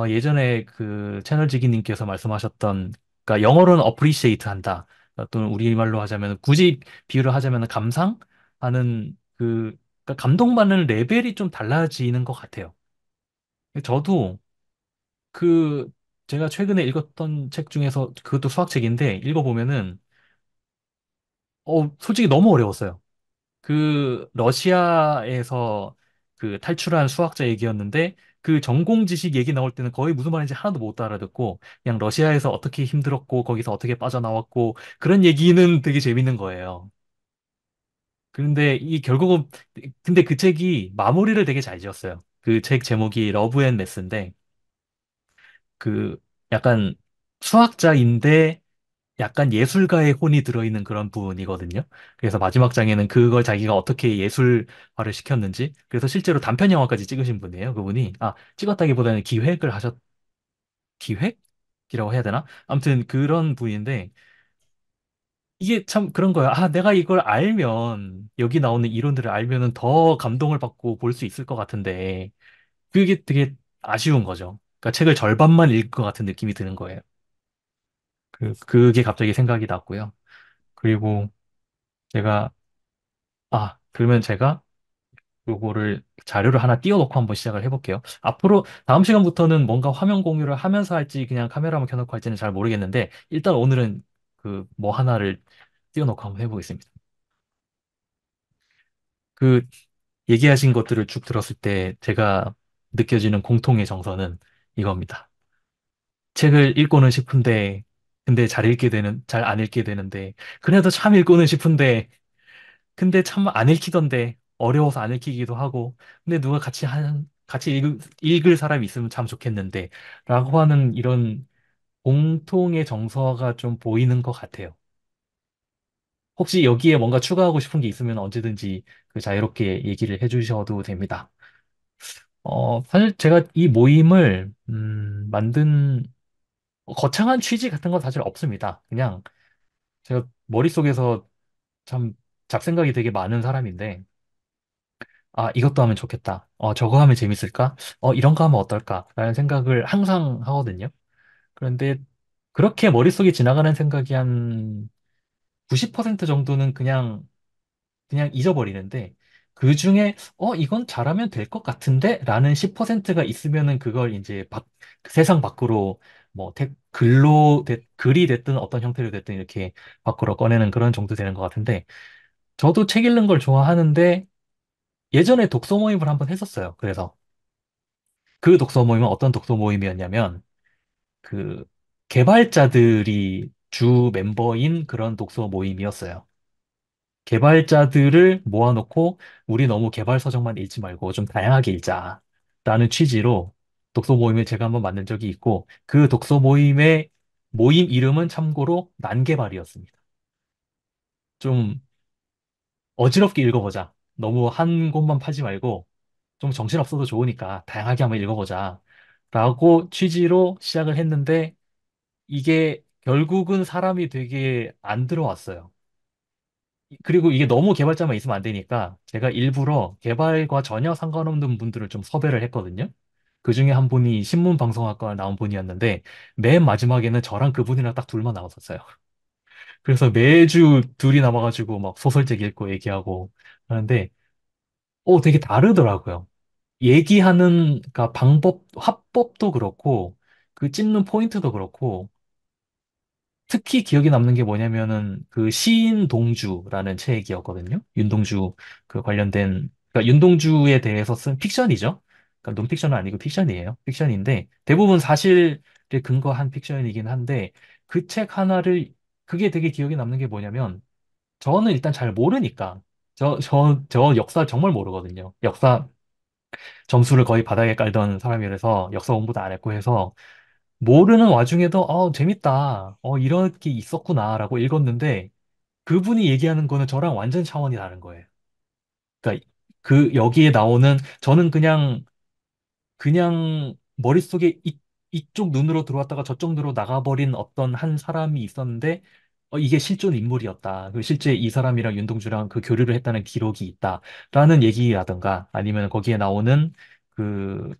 예전에 그 채널지기님께서 말씀하셨던, 그러니까 영어로는 appreciate 한다. 또는 우리말로 하자면, 굳이 비유를 하자면 감상하는 그러니까 감동받는 레벨이 좀 달라지는 것 같아요. 저도 그, 제가 최근에 읽었던 책 중에서 그것도 수학책인데, 읽어보면은, 솔직히 너무 어려웠어요. 그 러시아에서 그 탈출한 수학자 얘기였는데 그 전공 지식 얘기 나올 때는 거의 무슨 말인지 하나도 못 알아듣고 그냥 러시아에서 어떻게 힘들었고 거기서 어떻게 빠져나왔고 그런 얘기는 되게 재밌는 거예요. 그런데 이 결국은 근데 그 책이 마무리를 되게 잘 지었어요. 그 책 제목이 러브 앤 메스인데 그 약간 수학자인데 약간 예술가의 혼이 들어있는 그런 부분이거든요. 그래서 마지막 장에는 그걸 자기가 어떻게 예술화를 시켰는지, 그래서 실제로 단편 영화까지 찍으신 분이에요, 그분이. 찍었다기보다는 기획이라고 해야 되나? 아무튼 그런 분인데, 이게 참 그런 거야. 아, 내가 이걸 알면, 여기 나오는 이론들을 알면은 더 감동을 받고 볼 수 있을 것 같은데, 그게 되게 아쉬운 거죠. 그러니까 책을 절반만 읽을 것 같은 느낌이 드는 거예요. 그게 갑자기 생각이 났고요. 그리고 제가, 그러면 제가 요거를 자료를 하나 띄워놓고 한번 시작을 해볼게요. 앞으로 다음 시간부터는 뭔가 화면 공유를 하면서 할지 그냥 카메라만 켜놓고 할지는 잘 모르겠는데 일단 오늘은 그 뭐 하나를 띄워놓고 한번 해보겠습니다. 그 얘기하신 것들을 쭉 들었을 때 제가 느껴지는 공통의 정서는 이겁니다. 책을 읽고는 싶은데 근데 잘 안 읽게 되는데 그래도 참 읽고는 싶은데 근데 참 안 읽히던데 어려워서 안 읽히기도 하고 근데 누가 같이 읽을 사람이 있으면 참 좋겠는데 라고 하는 이런 공통의 정서가 좀 보이는 것 같아요. 혹시 여기에 뭔가 추가하고 싶은 게 있으면 언제든지 그 자유롭게 얘기를 해주셔도 됩니다. 사실 제가 이 모임을 만든 거창한 취지 같은 건 사실 없습니다. 그냥 제가 머릿속에서 참 잡생각이 되게 많은 사람인데 이것도 하면 좋겠다. 저거 하면 재밌을까? 이런 거 하면 어떨까? 라는 생각을 항상 하거든요. 그런데 그렇게 머릿속에 지나가는 생각이 한 90% 정도는 그냥 잊어버리는데, 그 중에, 이건 잘하면 될 것 같은데? 라는 10%가 있으면은 그걸 이제 세상 밖으로 뭐, 글이 됐든 어떤 형태로 됐든 이렇게 밖으로 꺼내는 그런 정도 되는 것 같은데, 저도 책 읽는 걸 좋아하는데, 예전에 독서 모임을 한번 했었어요. 그래서. 그 독서 모임은 어떤 독서 모임이었냐면, 그, 개발자들이 주 멤버인 그런 독서 모임이었어요. 개발자들을 모아놓고, 우리 너무 개발 서적만 읽지 말고 좀 다양하게 읽자. 라는 취지로 독서 모임을 제가 한번 만든 적이 있고, 그 독서 모임의 모임 이름은 참고로 난개발이었습니다. 좀 어지럽게 읽어보자. 너무 한 곳만 파지 말고, 좀 정신없어도 좋으니까 다양하게 한번 읽어보자. 라고 취지로 시작을 했는데, 이게 결국은 사람이 되게 안 들어왔어요. 그리고 이게 너무 개발자만 있으면 안 되니까 제가 일부러 개발과 전혀 상관없는 분들을 좀 섭외를 했거든요. 그 중에 한 분이 신문방송학과 나온 분이었는데 맨 마지막에는 저랑 그분이랑 딱 둘만 남았었어요. 그래서 매주 둘이 남아가지고 막 소설책 읽고 얘기하고 하는데 되게 다르더라고요. 얘기하는 그러니까 화법도 그렇고 그 찝는 포인트도 그렇고 특히 기억에 남는 게 뭐냐면은 그 시인 동주라는 책이었거든요. 윤동주 그 관련된 그러니까 윤동주에 대해서 쓴 픽션이죠. 그러니까 논픽션은 아니고 픽션이에요. 픽션인데 대부분 사실에 근거한 픽션이긴 한데 그 책 하나를 그게 되게 기억에 남는 게 뭐냐면 저는 일단 잘 모르니까 저 역사 정말 모르거든요. 역사 점수를 거의 바닥에 깔던 사람이라서 역사 공부도 안 했고 해서 모르는 와중에도 재밌다. 이런 게 있었구나라고 읽었는데 그분이 얘기하는 거는 저랑 완전 차원이 다른 거예요. 그러니까 여기에 나오는 저는 그냥 머릿속에 이쪽 눈으로 들어왔다가 저쪽 눈으로 나가버린 어떤 한 사람이 있었는데 이게 실존 인물이었다. 그 실제 이 사람이랑 윤동주랑 그 교류를 했다는 기록이 있다라는 얘기라든가 아니면 거기에 나오는 그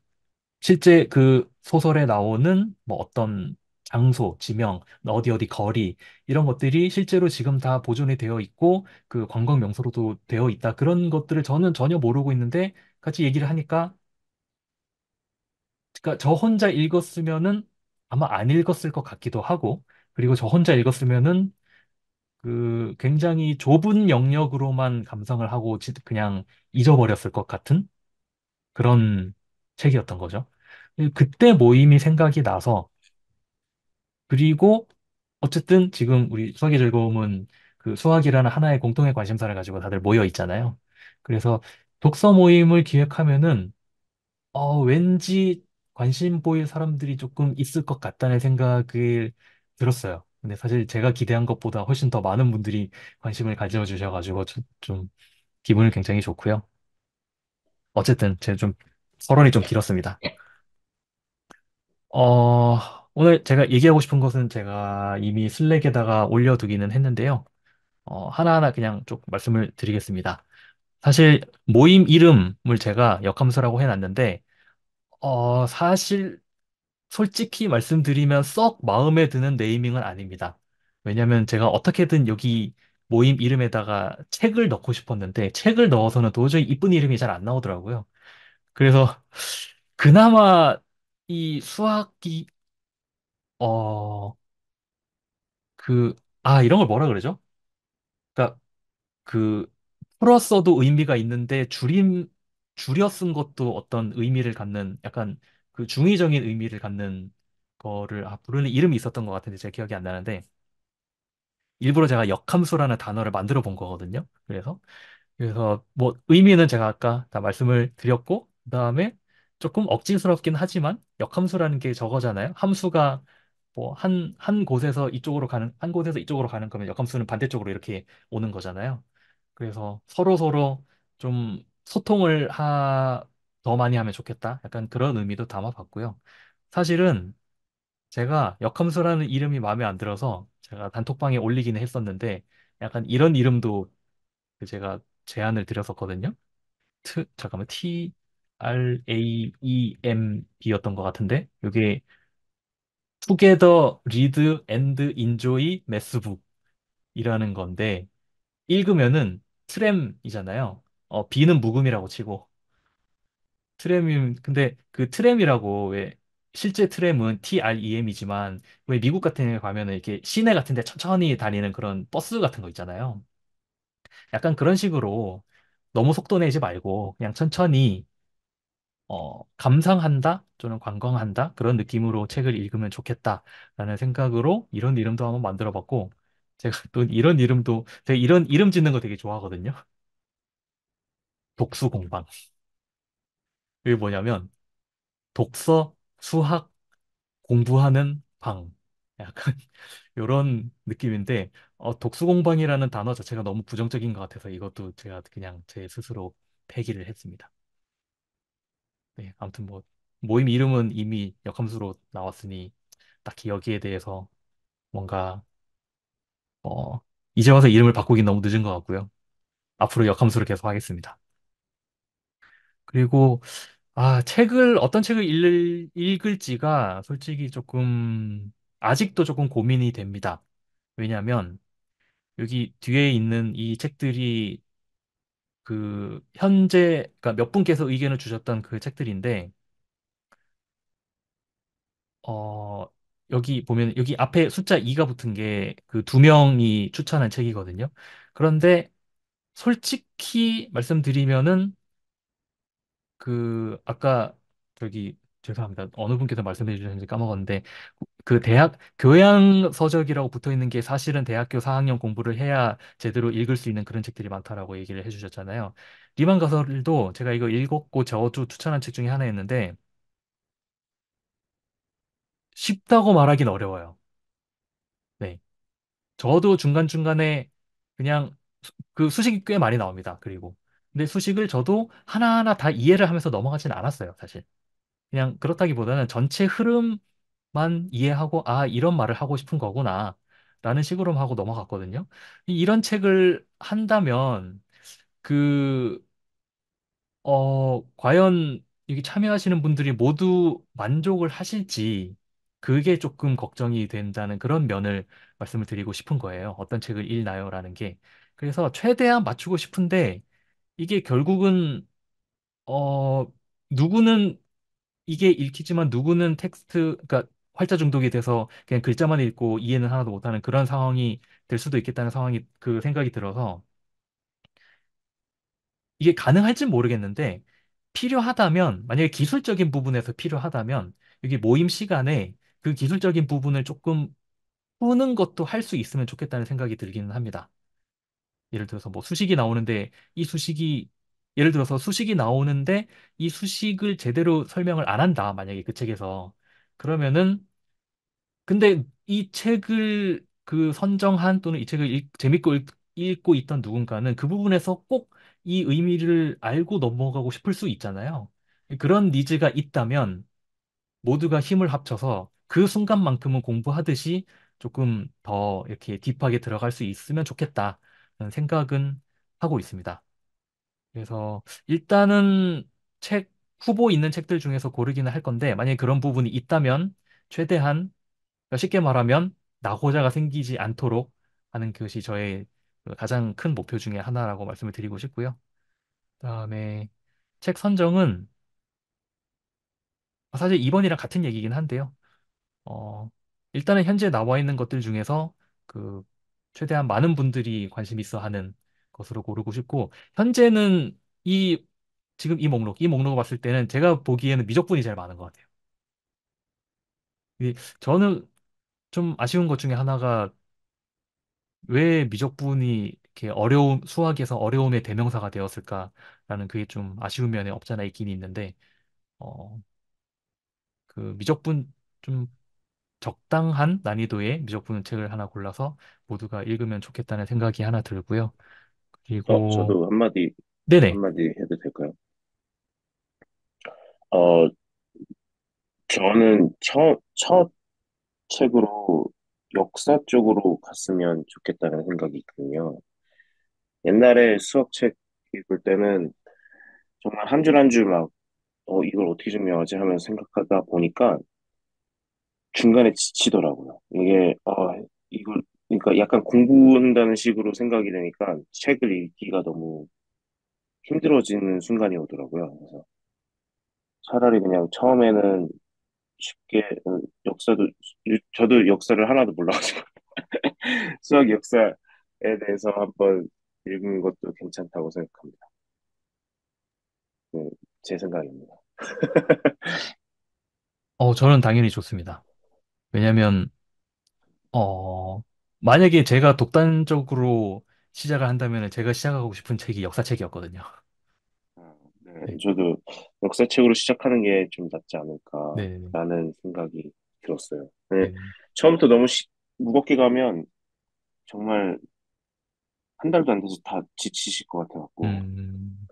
실제 그 소설에 나오는 뭐 어떤 장소, 지명, 어디 어디 거리 이런 것들이 실제로 지금 다 보존이 되어 있고 그 관광 명소로도 되어 있다. 그런 것들을 저는 전혀 모르고 있는데 같이 얘기를 하니까 그러니까 저 혼자 읽었으면은 아마 안 읽었을 것 같기도 하고 그리고 저 혼자 읽었으면은 그 굉장히 좁은 영역으로만 감상을 하고 그냥 잊어버렸을 것 같은 그런 책이었던 거죠. 그때 모임이 생각이 나서 그리고 어쨌든 지금 우리 수학의 즐거움은 그 수학이라는 하나의 공통의 관심사를 가지고 다들 모여 있잖아요. 그래서 독서 모임을 기획하면은 왠지 관심 보일 사람들이 조금 있을 것 같다는 생각을 들었어요. 근데 사실 제가 기대한 것보다 훨씬 더 많은 분들이 관심을 가져주셔가지고 좀 기분이 굉장히 좋고요. 어쨌든 제가 좀 서론이 좀 길었습니다. 오늘 제가 얘기하고 싶은 것은 제가 이미 슬랙에다가 올려두기는 했는데요. 하나하나 그냥 좀 말씀을 드리겠습니다. 사실 모임 이름을 제가 역함수라고 해놨는데, 사실 솔직히 말씀드리면 썩 마음에 드는 네이밍은 아닙니다. 왜냐면 제가 어떻게든 여기 모임 이름에다가 책을 넣고 싶었는데 책을 넣어서는 도저히 이쁜 이름이 잘 안 나오더라고요. 그래서 그나마 이 수학이 어 그 이런 걸 뭐라 그러죠? 그러니까 그 풀었어도 의미가 있는데 줄여 쓴 것도 어떤 의미를 갖는 약간 그 중의적인 의미를 갖는 거를 부르는 이름이 있었던 것 같은데 제가 기억이 안 나는데 일부러 제가 역함수라는 단어를 만들어 본 거거든요. 그래서 뭐 의미는 제가 아까 다 말씀을 드렸고 그다음에 조금 억지스럽긴 하지만 역함수라는 게 저거잖아요. 함수가 뭐 한 곳에서 이쪽으로 가는 한 곳에서 이쪽으로 가는 거면 역함수는 반대쪽으로 이렇게 오는 거잖아요. 그래서 서로 좀 더 많이 하면 좋겠다. 약간 그런 의미도 담아봤고요. 사실은 제가 역함수라는 이름이 마음에 안 들어서 제가 단톡방에 올리기는 했었는데 약간 이런 이름도 그 제가 제안을 드렸었거든요. 잠깐만, TRAEMB였던 것 같은데, 이게 Together Read and Enjoy Mathbook이라는 건데, 읽으면은 트램이잖아요. B는 묵음이라고 치고, 근데 그 트램이라고 왜, 실제 트램은 TREM이지만, 왜 미국 같은 데 가면은 이렇게 시내 같은 데 천천히 다니는 그런 버스 같은 거 있잖아요. 약간 그런 식으로 너무 속도 내지 말고, 그냥 천천히 감상한다 또는 관광한다 그런 느낌으로 책을 읽으면 좋겠다라는 생각으로 이런 이름도 한번 만들어 봤고 제가 또 이런 이름도 제가 이런 이름 짓는 거 되게 좋아하거든요. 독수공방. 이게 뭐냐면 독서, 수학, 공부하는 방. 약간 이런 느낌인데 독수공방이라는 단어 자체가 너무 부정적인 것 같아서 이것도 제가 그냥 제 스스로 폐기를 했습니다. 네, 아무튼 뭐 모임 이름은 이미 역함수로 나왔으니 딱히 여기에 대해서 뭔가 어, 이제 와서 이름을 바꾸긴 너무 늦은 것 같고요. 앞으로 역함수를 계속 하겠습니다. 그리고 책을 어떤 책을 읽을지가 솔직히 조금 아직도 조금 고민이 됩니다. 왜냐하면 여기 뒤에 있는 이 책들이 그 현재 그러니까 몇 분께서 의견을 주셨던 그 책들인데 어, 여기 보면 여기 앞에 숫자 2가 붙은 게 그 두 명이 추천한 책이거든요. 그런데 솔직히 말씀드리면은 그 아까 저기 죄송합니다. 어느 분께서 말씀해 주셨는지 까먹었는데 그 대학 교양 서적이라고 붙어 있는 게 사실은 대학교 4학년 공부를 해야 제대로 읽을 수 있는 그런 책들이 많다라고 얘기를 해 주셨잖아요. 리만 가설도 제가 이거 읽었고 저도 추천한 책 중에 하나였는데 쉽다고 말하긴 어려워요. 네. 저도 중간중간에 그냥 그 수식이 꽤 많이 나옵니다. 그리고 근데 수식을 저도 하나하나 다 이해를 하면서 넘어가진 않았어요, 사실. 그냥 그렇다기보다는 전체 흐름만 이해하고, 이런 말을 하고 싶은 거구나. 라는 식으로 하고 넘어갔거든요. 이런 책을 한다면, 그, 과연 여기 참여하시는 분들이 모두 만족을 하실지, 그게 조금 걱정이 된다는 그런 면을 말씀을 드리고 싶은 거예요. 어떤 책을 읽나요? 라는 게. 그래서 최대한 맞추고 싶은데, 이게 결국은, 어, 누구는 이게 읽히지만 누구는 그러니까 활자 중독이 돼서 그냥 글자만 읽고 이해는 하나도 못하는 그런 상황이 될 수도 있겠다는 상황이 그 생각이 들어서 이게 가능할진 모르겠는데 필요하다면 만약에 기술적인 부분에서 필요하다면 여기 모임 시간에 그 기술적인 부분을 조금 푸는 것도 할 수 있으면 좋겠다는 생각이 들기는 합니다. 예를 들어서 뭐 수식이 나오는데 이 수식이 예를 들어서 수식이 나오는데 이 수식을 제대로 설명을 안 한다. 만약에 그 책에서 그러면은 근데 이 책을 그 선정한 또는 이 책을 재밌고 읽고 있던 누군가는 그 부분에서 꼭 이 의미를 알고 넘어가고 싶을 수 있잖아요. 그런 니즈가 있다면 모두가 힘을 합쳐서 그 순간만큼은 공부하듯이 조금 더 이렇게 딥하게 들어갈 수 있으면 좋겠다. 생각은 하고 있습니다. 그래서 일단은 책, 후보 있는 책들 중에서 고르기는 할 건데, 만약에 그런 부분이 있다면 최대한, 그러니까 쉽게 말하면 낙오자가 생기지 않도록 하는 것이 저의 그 가장 큰 목표 중에 하나라고 말씀을 드리고 싶고요. 그다음에 책 선정은 사실 이번이랑 같은 얘기긴 한데요. 어, 일단은 현재 나와 있는 것들 중에서 그 최대한 많은 분들이 관심 있어 하는 것으로 고르고 싶고, 현재는 이 지금 이 목록을 봤을 때는 제가 보기에는 미적분이 제일 많은 것 같아요. 저는 좀 아쉬운 것 중에 하나가 왜 미적분이 이렇게 수학에서 어려움의 대명사가 되었을까라는 그게 좀 아쉬운 면에 없잖아 있긴 있는데, 어, 그 미적분 좀 적당한 난이도의 미적분 책을 하나 골라서 모두가 읽으면 좋겠다는 생각이 하나 들고요. 그리고, 저도 네네. 한마디 해도 될까요? 어, 저는 첫 책으로 역사 쪽으로 갔으면 좋겠다는 생각이 있거든요. 옛날에 수학책 읽을 때는 정말 한 줄 한 줄 막, 이걸 어떻게 증명하지 하면서 생각하다 보니까 중간에 지치더라고요. 이걸, 그러니까 약간 공부한다는 식으로 생각이 되니까 책을 읽기가 너무 힘들어지는 순간이 오더라고요. 그래서 차라리 그냥 처음에는 쉽게, 저도 역사를 하나도 몰라가지고, 수학 역사에 대해서 한번 읽는 것도 괜찮다고 생각합니다. 네, 제 생각입니다. 저는 당연히 좋습니다. 왜냐면, 어, 만약에 제가 독단적으로 시작을 한다면 제가 시작하고 싶은 책이 역사책이었거든요. 네, 네, 저도 역사책으로 시작하는 게 좀 낫지 네, 네, 않을까라는 생각이 들었어요. 네, 네. 처음부터 너무 무겁게 가면 정말 한 달도 안 돼서 다 지치실 것 같아갖고, 음,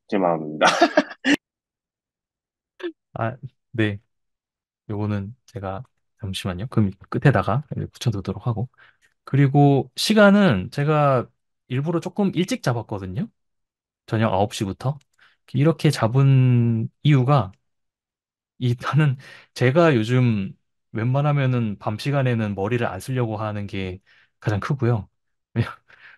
제 마음입니다. 아, 네. 요거는 제가 잠시만요. 그럼 끝에다가 붙여두도록 하고. 그리고 시간은 제가 일부러 조금 일찍 잡았거든요. 저녁 9시부터. 이렇게 잡은 이유가 일단은 제가 요즘 웬만하면은 밤 시간에는 머리를 안 쓰려고 하는 게 가장 크고요.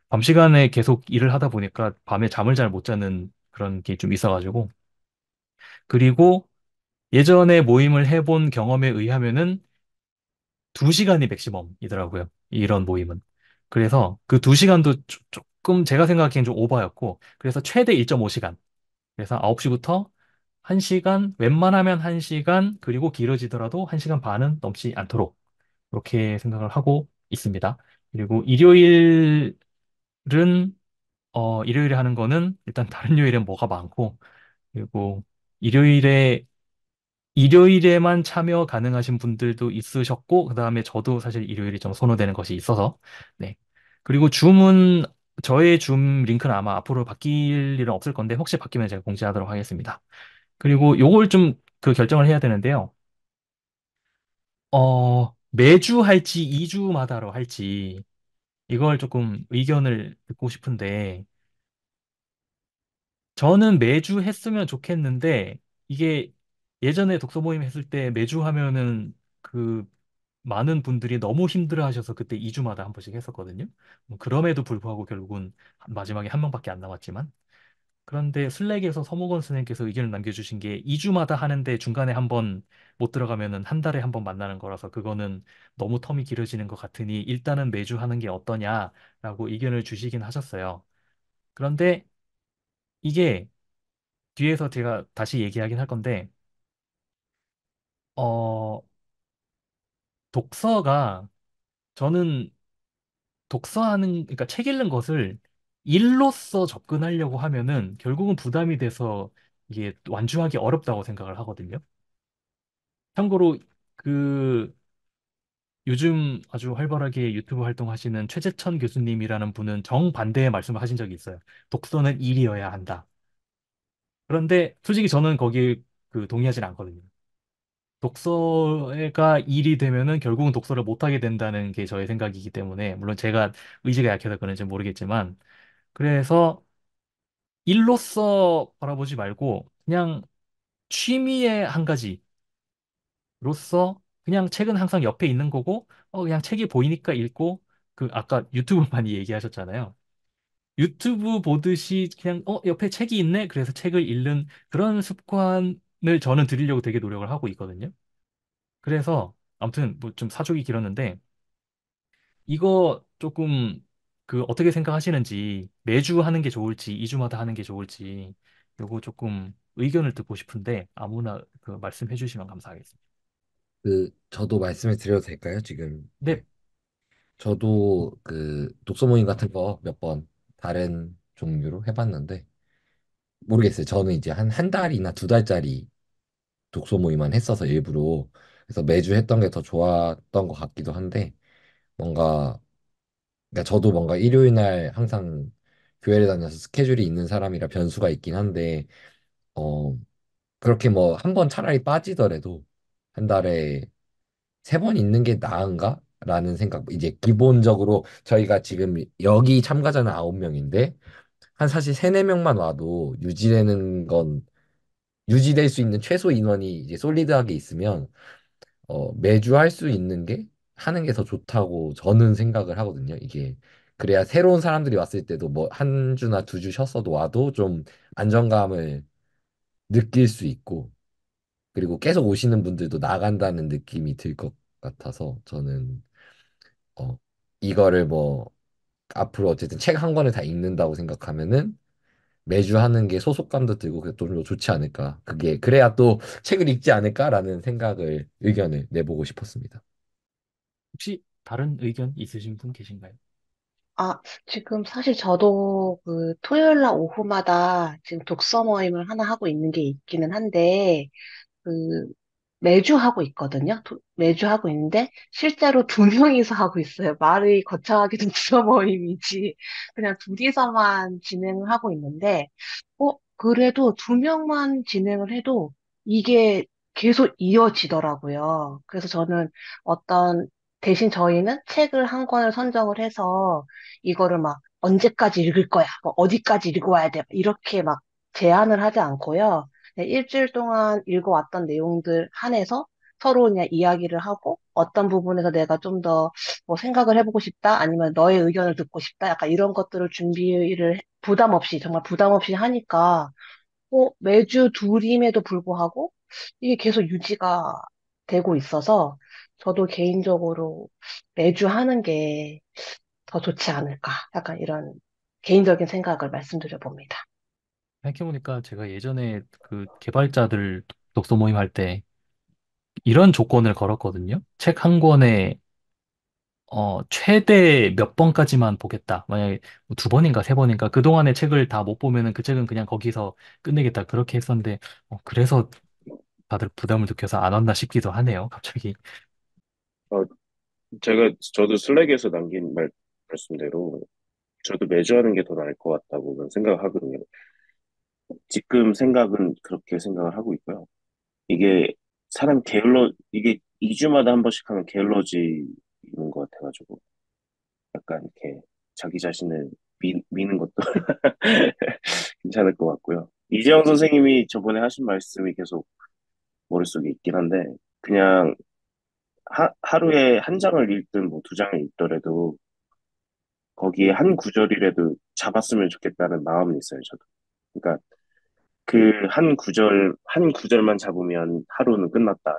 밤 시간에 계속 일을 하다 보니까 밤에 잠을 잘 못 자는 그런 게 좀 있어가지고. 그리고 예전에 모임을 해본 경험에 의하면은 2시간이 맥시멈이더라고요. 이런 모임은. 그래서 그 2시간도 조금 제가 생각하기엔 좀 오버였고, 그래서 최대 1.5시간. 그래서 9시부터 1시간, 웬만하면 1시간, 그리고 길어지더라도 1시간 반은 넘지 않도록 그렇게 생각을 하고 있습니다. 그리고 일요일에 하는 거는 일단 다른 요일엔 뭐가 많고, 그리고 일요일에 일요일에만 참여 가능하신 분들도 있으셨고, 그 다음에 저도 사실 일요일이 좀 선호되는 것이 있어서, 네. 그리고 저의 줌 링크는 아마 앞으로 바뀔 일은 없을 건데, 혹시 바뀌면 제가 공지하도록 하겠습니다. 그리고 요걸 좀 그 결정을 해야 되는데요. 매주 할지 2주마다로 할지, 이걸 조금 의견을 듣고 싶은데, 저는 매주 했으면 좋겠는데, 이게 예전에 독서 모임 했을 때 매주 하면은 그 많은 분들이 너무 힘들어 하셔서 그때 2주마다 한 번씩 했었거든요. 그럼에도 불구하고 결국은 마지막에 한 명밖에 안 남았지만. 그런데 슬랙에서 서무건 선생님께서 의견을 남겨주신 게 2주마다 하는데 중간에 한 번 못 들어가면은 한 달에 한 번 만나는 거라서 그거는 너무 텀이 길어지는 것 같으니 일단은 매주 하는 게 어떠냐라고 의견을 주시긴 하셨어요. 그런데 이게 뒤에서 제가 다시 얘기하긴 할 건데, 어, 독서가 저는 그러니까 책 읽는 것을 일로서 접근하려고 하면은 결국은 부담이 돼서 이게 완주하기 어렵다고 생각을 하거든요. 참고로 그 요즘 아주 활발하게 유튜브 활동하시는 최재천 교수님이라는 분은 정반대의 말씀을 하신 적이 있어요. 독서는 일이어야 한다. 그런데 솔직히 저는 거기에 동의하진 않거든요. 독서가 일이 되면은 결국은 독서를 못하게 된다는 게 저의 생각이기 때문에, 물론 제가 의지가 약해서 그런지 모르겠지만, 그래서 일로서 바라보지 말고, 그냥 취미의 한 가지로서, 그냥 책은 항상 옆에 있는 거고, 그냥 책이 보이니까 읽고, 아까 유튜브 많이 얘기하셨잖아요. 유튜브 보듯이 그냥, 옆에 책이 있네? 그래서 책을 읽는 그런 습관을 저는 들이려고 되게 노력을 하고 있거든요. 그래서, 아무튼, 뭐 좀 사족이 길었는데, 이거 조금 어떻게 생각하시는지 매주 하는 게 좋을지 2주마다 하는 게 좋을지 요거 조금 의견을 듣고 싶은데 아무나 말씀해 주시면 감사하겠습니다. 저도 말씀을 드려도 될까요, 지금? 네, 네. 저도 독서 모임 같은 거 몇 번 다른 종류로 해봤는데, 모르겠어요. 저는 이제 한 달이나 두 달짜리 독서 모임만 했어서 일부러. 그래서 매주 했던 게 더 좋았던 것 같기도 한데, 뭔가, 그러니까 저도 뭔가 일요일 날 항상 교회를 다녀서 스케줄이 있는 사람이라 변수가 있긴 한데, 어, 그렇게 뭐 한 번 차라리 빠지더라도 한 달에 세 번 있는 게 나은가? 라는 생각. 이제 기본적으로 저희가 지금 여기 참가자는 9명인데, 한 사실 세네 명만 와도 유지될 수 있는 최소 인원이 이제 솔리드하게 있으면, 매주 할 수 있는 게 하는 게 더 좋다고 저는 생각을 하거든요. 이게 그래야 새로운 사람들이 왔을 때도 뭐 한 주나 두 주 쉬었어도 와도 좀 안정감을 느낄 수 있고, 그리고 계속 오시는 분들도 나간다는 느낌이 들 것 같아서 저는 어 이거를 뭐 앞으로 어쨌든 책 한 권을 다 읽는다고 생각하면은 매주 하는 게 소속감도 들고 그게 좀더 좋지 않을까. 그게 그래야 또 책을 읽지 않을까라는 생각을 의견을 내보고 싶었습니다. 혹시 다른 의견 있으신 분 계신가요? 아, 지금 사실 저도 그 토요일 날 오후마다 지금 독서 모임을 하나 하고 있는 게 있기는 한데, 그 매주 하고 있거든요. 매주 하고 있는데 실제로 두 명이서 하고 있어요. 말이 거창하게는 독서 모임이지 그냥 둘이서만 진행을 하고 있는데 그래도 두 명만 진행을 해도 이게 계속 이어지더라고요. 그래서 저는 어떤 대신 저희는 책을 한 권을 선정을 해서 이거를 막 언제까지 읽을 거야, 뭐 어디까지 읽어와야 돼, 이렇게 막 제한을 하지 않고요. 네, 일주일 동안 읽어왔던 내용들 한해서 서로 그냥 이야기를 하고 어떤 부분에서 내가 좀 더 뭐 생각을 해보고 싶다 아니면 너의 의견을 듣고 싶다 약간 이런 것들을 준비를 부담 없이 정말 부담 없이 하니까 매주 둘임에도 불구하고 이게 계속 유지가 되고 있어서 저도 개인적으로 매주 하는 게 더 좋지 않을까 약간 이런 개인적인 생각을 말씀드려 봅니다. 생각해보니까 제가 예전에 개발자들 독서 모임 할 때 이런 조건을 걸었거든요. 책 한 권에 최대 몇 번까지만 보겠다. 만약에 뭐두 번인가 세 번인가 그동안의 책을 다 못 보면은 그 책은 그냥 거기서 끝내겠다. 그렇게 했었는데 그래서 다들 부담을 느껴서 안 왔나 싶기도 하네요. 갑자기. 어, 저도 슬랙에서 남긴 말씀대로 저도 매주 하는 게 더 나을 것 같다고 생각하거든요. 지금 생각은 그렇게 생각을 하고 있고요. 이게 이게 2주마다 한 번씩 하면 게을러지는 것 같아가지고 약간 이렇게 자기 자신을 미는 것도 괜찮을 것 같고요. 이재영 선생님이 저번에 하신 말씀이 계속 머릿속에 있긴 한데 그냥 하루에 한 장을 읽든 뭐 두 장을 읽더라도 거기에 한 구절이라도 잡았으면 좋겠다는 마음이 있어요, 저도. 그러니까 그 한 구절만 잡으면 하루는 끝났다.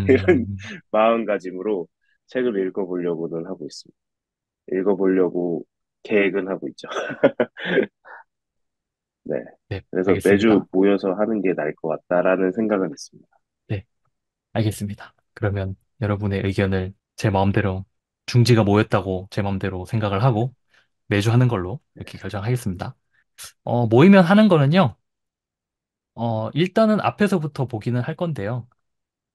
이런 음, 마음가짐으로 책을 읽어보려고는 하고 있습니다. 읽어보려고 계획은 하고 있죠. 네. 네, 그래서 매주 알겠습니다. 모여서 하는 게 나을 것 같다라는 생각은 있습니다. 네, 알겠습니다. 그러면 여러분의 의견을 제 마음대로 중지가 뭐였다고 제 마음대로 생각을 하고 매주 하는 걸로 이렇게 결정하겠습니다. 모이면 하는 거는요, 일단은 앞에서부터 보기는 할 건데요.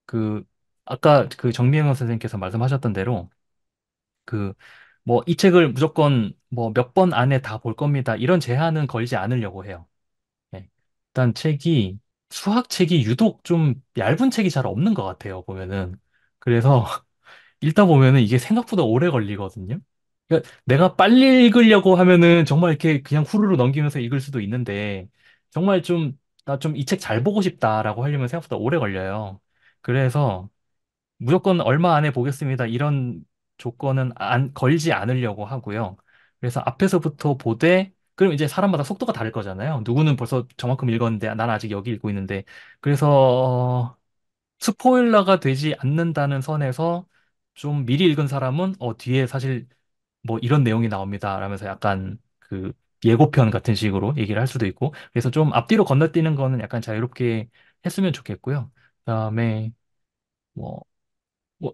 그, 아까 정미영 선생님께서 말씀하셨던 대로, 그, 이 책을 무조건 뭐 몇 번 안에 다 볼 겁니다. 이런 제한은 걸지 않으려고 해요. 네. 일단 책이 수학책이 유독 좀 얇은 책이 잘 없는 것 같아요, 보면은. 그래서 읽다 보면은 이게 생각보다 오래 걸리거든요. 그러니까 내가 빨리 읽으려고 하면은 정말 이렇게 그냥 후루루 넘기면서 읽을 수도 있는데 정말 좀, 나 좀 이 책 잘 보고 싶다라고 하려면 생각보다 오래 걸려요. 그래서 무조건 얼마 안에 보겠습니다. 이런 조건은 걸지 않으려고 하고요. 그래서 앞에서부터 보되, 그럼 이제 사람마다 속도가 다를 거잖아요. 누구는 벌써 저만큼 읽었는데, 난 아직 여기 읽고 있는데. 그래서, 스포일러가 되지 않는다는 선에서 좀 미리 읽은 사람은, 뒤에 사실 뭐 이런 내용이 나옵니다. 라면서 약간 그 예고편 같은 식으로 얘기를 할 수도 있고. 그래서 좀 앞뒤로 건너뛰는 거는 약간 자유롭게 했으면 좋겠고요. 그다음에, 뭐,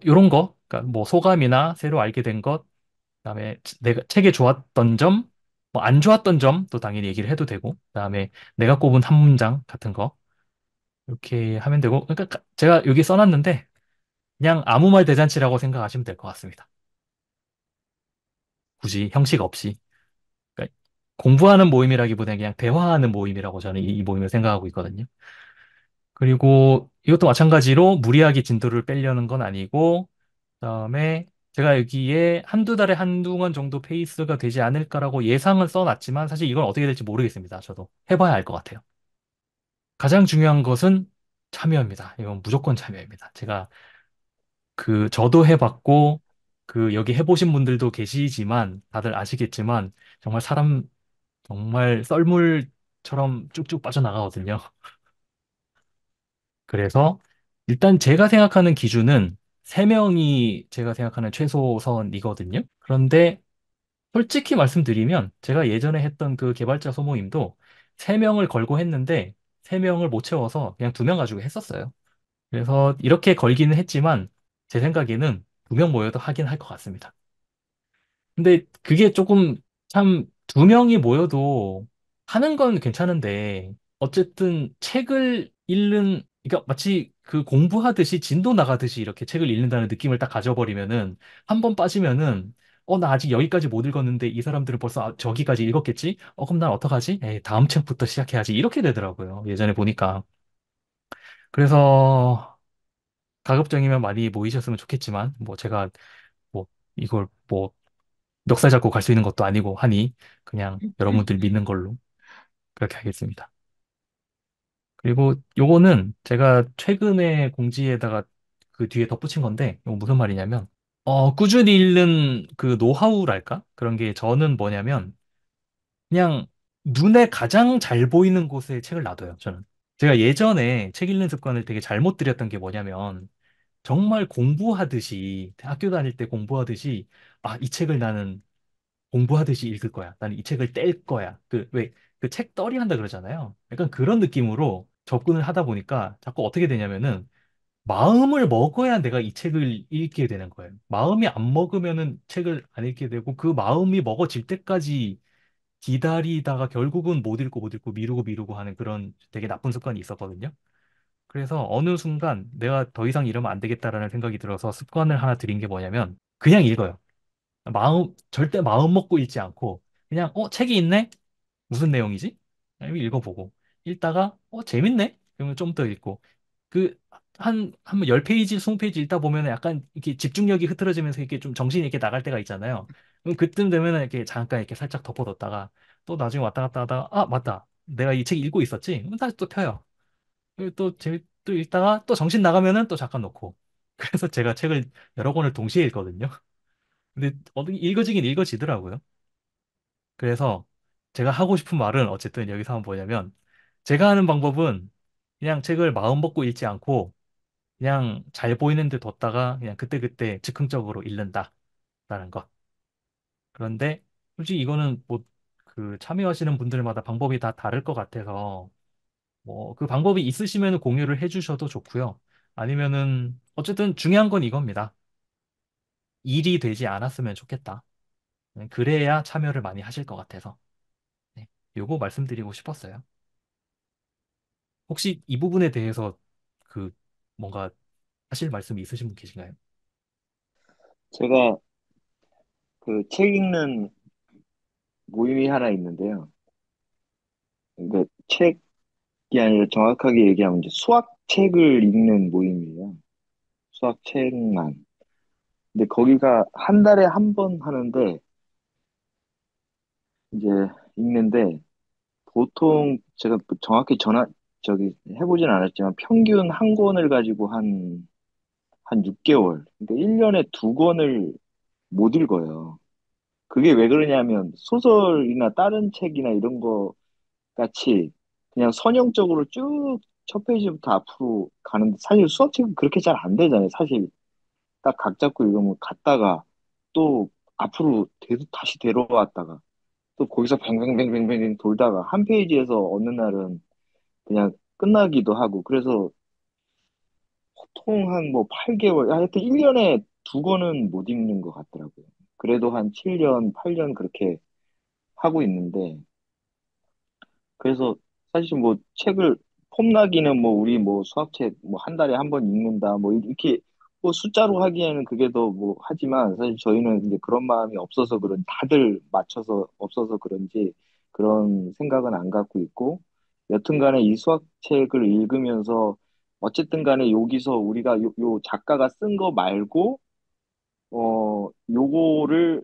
요런 거, 그러니까 뭐 소감이나 새로 알게 된 것, 그다음에 내가 책에 좋았던 점, 뭐 안 좋았던 점도 당연히 얘기를 해도 되고, 그다음에 내가 꼽은 한 문장 같은 거 이렇게 하면 되고, 그러니까 제가 여기 써놨는데 그냥 아무 말 대잔치라고 생각하시면 될 것 같습니다. 굳이 형식 없이. 그러니까 공부하는 모임이라기보다는 그냥 대화하는 모임이라고 저는 이 모임을 생각하고 있거든요. 그리고 이것도 마찬가지로 무리하게 진도를 빼려는 건 아니고, 그다음에 제가 여기에 한두 달에 한두 권 정도 페이스가 되지 않을까라고 예상은 써놨지만 사실 이건 어떻게 될지 모르겠습니다. 저도 해봐야 알 것 같아요. 가장 중요한 것은 참여입니다. 이건 무조건 참여입니다. 제가 저도 해봤고 여기 해보신 분들도 계시지만 다들 아시겠지만 정말 사람 정말 썰물처럼 쭉쭉 빠져나가거든요. 그래서 일단 제가 생각하는 기준은 3명이 제가 생각하는 최소선이거든요. 그런데 솔직히 말씀드리면 제가 예전에 했던 그 개발자 소모임도 3명을 걸고 했는데 3명을 못 채워서 그냥 2명 가지고 했었어요. 그래서 이렇게 걸기는 했지만 제 생각에는 2명 모여도 하긴 할 것 같습니다. 근데 그게 조금 참 2명이 모여도 하는 건 괜찮은데 어쨌든 책을 읽는 그러니까 마치 그 공부하듯이 진도 나가듯이 이렇게 책을 읽는다는 느낌을 딱 가져버리면은 한 번 빠지면은 나 아직 여기까지 못 읽었는데 이 사람들은 벌써 저기까지 읽었겠지? 그럼 난 어떡하지? 에이, 다음 책부터 시작해야지. 이렇게 되더라고요. 예전에 보니까. 그래서 가급적이면 많이 모이셨으면 좋겠지만 뭐 제가 뭐 이걸 뭐 멱살 잡고 갈 수 있는 것도 아니고 하니 그냥 여러분들 믿는 걸로 그렇게 하겠습니다. 그리고 요거는 제가 최근에 공지에다가 그 뒤에 덧붙인 건데 이거 무슨 말이냐면 꾸준히 읽는 그 노하우랄까? 그런 게 저는 뭐냐면 그냥 눈에 가장 잘 보이는 곳에 책을 놔둬요, 저는. 제가 예전에 책 읽는 습관을 되게 잘못 들였던 게 뭐냐면 정말 공부하듯이 학교 다닐 때 공부하듯이 이 책을 나는 공부하듯이 읽을 거야. 나는 이 책을 뗄 거야. 왜, 그 책 떨이 한다 그러잖아요. 약간 그런 느낌으로 접근을 하다 보니까 자꾸 어떻게 되냐면은 마음을 먹어야 내가 이 책을 읽게 되는 거예요. 마음이 안 먹으면은 책을 안 읽게 되고 그 마음이 먹어질 때까지 기다리다가 결국은 못 읽고 미루고 미루고 하는 그런 되게 나쁜 습관이 있었거든요. 그래서 어느 순간 내가 더 이상 이러면 안 되겠다라는 생각이 들어서 습관을 하나 들인 게 뭐냐면 그냥 읽어요. 절대 마음 먹고 읽지 않고, 그냥, 책이 있네? 무슨 내용이지? 읽어보고. 읽다가, 재밌네? 그러면 좀 더 읽고. 그, 한 10페이지, 20페이지 읽다 보면 약간 이렇게 집중력이 흐트러지면서 이렇게 좀 정신이 이렇게 나갈 때가 있잖아요. 그럼 그쯤 되면은 이렇게 잠깐 이렇게 살짝 덮어뒀다가, 또 나중에 왔다 갔다 하다가, 맞다. 내가 이 책 읽고 있었지? 그럼 다시 또 펴요. 그리고 또 읽다가 또 정신 나가면은 또 잠깐 놓고. 그래서 제가 책을 여러 권을 동시에 읽거든요. 근데 읽어지긴 읽어지더라고요. 그래서 제가 하고 싶은 말은 어쨌든 여기서 한번 뭐냐면 제가 하는 방법은 그냥 책을 마음 먹고 읽지 않고 그냥 잘 보이는 데 뒀다가 그냥 그때그때 즉흥적으로 읽는다라는 것. 그런데 솔직히 이거는 뭐 그 참여하시는 분들마다 방법이 다 다를 것 같아서 뭐 그 방법이 있으시면 공유를 해주셔도 좋고요. 아니면은 어쨌든 중요한 건 이겁니다. 일이 되지 않았으면 좋겠다. 그래야 참여를 많이 하실 것 같아서. 네, 요거 말씀드리고 싶었어요. 혹시 이 부분에 대해서 그 뭔가 하실 말씀이 있으신 분 계신가요? 제가 그 책 읽는 모임이 하나 있는데요. 근데 책 게 아니라 정확하게 얘기하면 이제 수학책을 읽는 모임이에요. 수학책만. 근데 거기가 한 달에 한 번 하는데 이제 읽는데 보통 제가 정확히 저기 해보진 않았지만 평균 한 권을 가지고 한 6개월. 그러니까 1년에 두 권을 못 읽어요. 그게 왜 그러냐면 소설이나 다른 책이나 이런 거 같이 그냥 선형적으로 쭉 첫 페이지부터 앞으로 가는데 사실 수학책은 그렇게 잘 안 되잖아요. 사실 딱 각 잡고 읽으면 갔다가 또 앞으로 다시 데려왔다가 또 거기서 뱅뱅뱅뱅뱅 돌다가 한 페이지에서 어느 날은 그냥 끝나기도 하고 그래서 보통 한 뭐 8개월, 하여튼 1년에 두 권은 못 읽는 것 같더라고요. 그래도 한 7년, 8년 그렇게 하고 있는데 그래서 사실 뭐 책을 폼나기는 뭐 우리 뭐 수학책 뭐 한 달에 한 번 읽는다 뭐 이렇게 뭐 숫자로 하기에는 그게 더 뭐 하지만 사실 저희는 이제 그런 마음이 없어서 그런 다들 맞춰서 없어서 그런지 그런 생각은 안 갖고 있고 여튼 간에 이 수학책을 읽으면서 어쨌든 간에 여기서 우리가 요 작가가 쓴 거 말고 요거를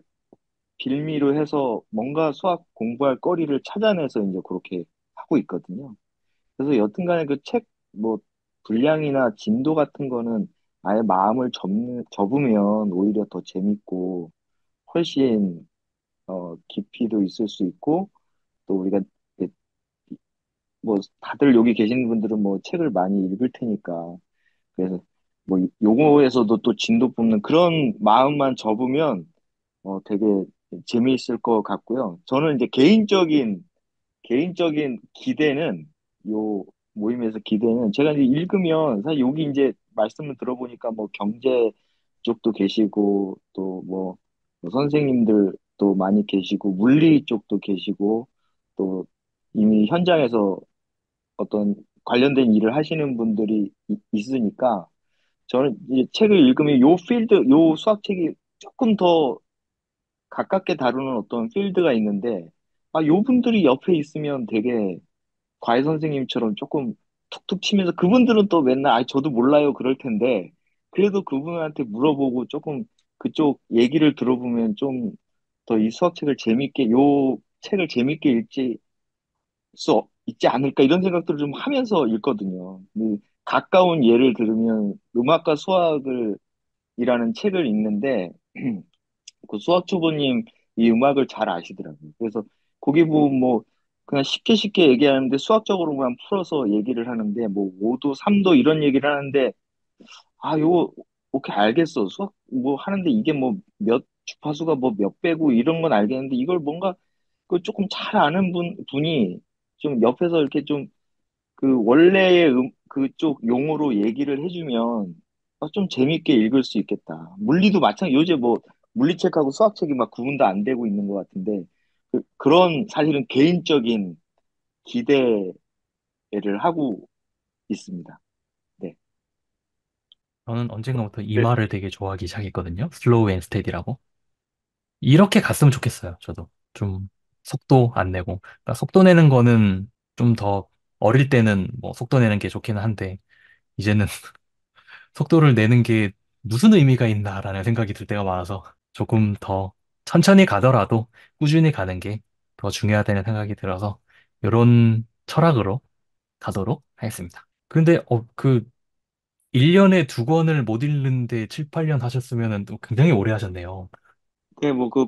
빌미로 해서 뭔가 수학 공부할 거리를 찾아내서 이제 그렇게 하고 있거든요. 그래서 여튼간에 그 책 뭐 분량이나 진도 같은 거는 아예 마음을 접으면 오히려 더 재밌고 훨씬 깊이도 있을 수 있고 또 우리가 이제 뭐 다들 여기 계시는 분들은 뭐 책을 많이 읽을 테니까 그래서 뭐 요거에서도 또 진도 뽑는 그런 마음만 접으면 되게 재미있을 것 같고요. 저는 이제 개인적인 기대는 요 모임에서 기대는 제가 이제 읽으면 사실 여기 이제 말씀을 들어보니까 뭐 경제 쪽도 계시고 또 뭐 선생님들도 많이 계시고 물리 쪽도 계시고 또 이미 현장에서 어떤 관련된 일을 하시는 분들이 있으니까 저는 이 책을 읽으면 요 수학책이 조금 더 가깝게 다루는 어떤 필드가 있는데 요 분들이 옆에 있으면 되게 과외 선생님처럼 조금 툭툭 치면서 그분들은 또 맨날 저도 몰라요 그럴 텐데 그래도 그분한테 물어보고 조금 그쪽 얘기를 들어보면 좀 더 이 수학책을 재밌게 요 책을 재밌게 있지 않을까 이런 생각들을 좀 하면서 읽거든요. 가까운 예를 들으면 음악과 수학을 이라는 책을 읽는데 그 수학 초보님 이 음악을 잘 아시더라고요. 그래서 거기 보면 뭐 그냥 쉽게 쉽게 얘기하는데 수학적으로만 풀어서 얘기를 하는데 뭐 5도, 3도 이런 얘기를 하는데 요거 오케이 알겠어. 수학 뭐 하는데 이게 뭐 몇 주파수가 뭐 몇 배고 이런 건 알겠는데 이걸 뭔가 그 조금 잘 아는 분이 좀 옆에서 이렇게 좀 그 원래의 그쪽 용어로 얘기를 해주면 좀 재밌게 읽을 수 있겠다. 물리도 마찬가지. 요새 뭐 물리책하고 수학책이 막 구분도 안 되고 있는 것 같은데 그런 사실은 개인적인 기대를 하고 있습니다. 네. 저는 언젠가부터 이 네. 말을 되게 좋아하기 시작했거든요. 슬로우 앤 스테디라고. 이렇게 갔으면 좋겠어요. 저도 좀 속도 안 내고. 그러니까 속도 내는 거는 좀 더 어릴 때는 뭐 속도 내는 게 좋기는 한데 이제는 속도를 내는 게 무슨 의미가 있나라는 생각이 들 때가 많아서 조금 더 천천히 가더라도 꾸준히 가는 게 더 중요하다는 생각이 들어서 이런 철학으로 가도록 하겠습니다. 근데 그 1년에 두 권을 못 읽는데 7, 8년 하셨으면 또 굉장히 오래 하셨네요. 뭐 그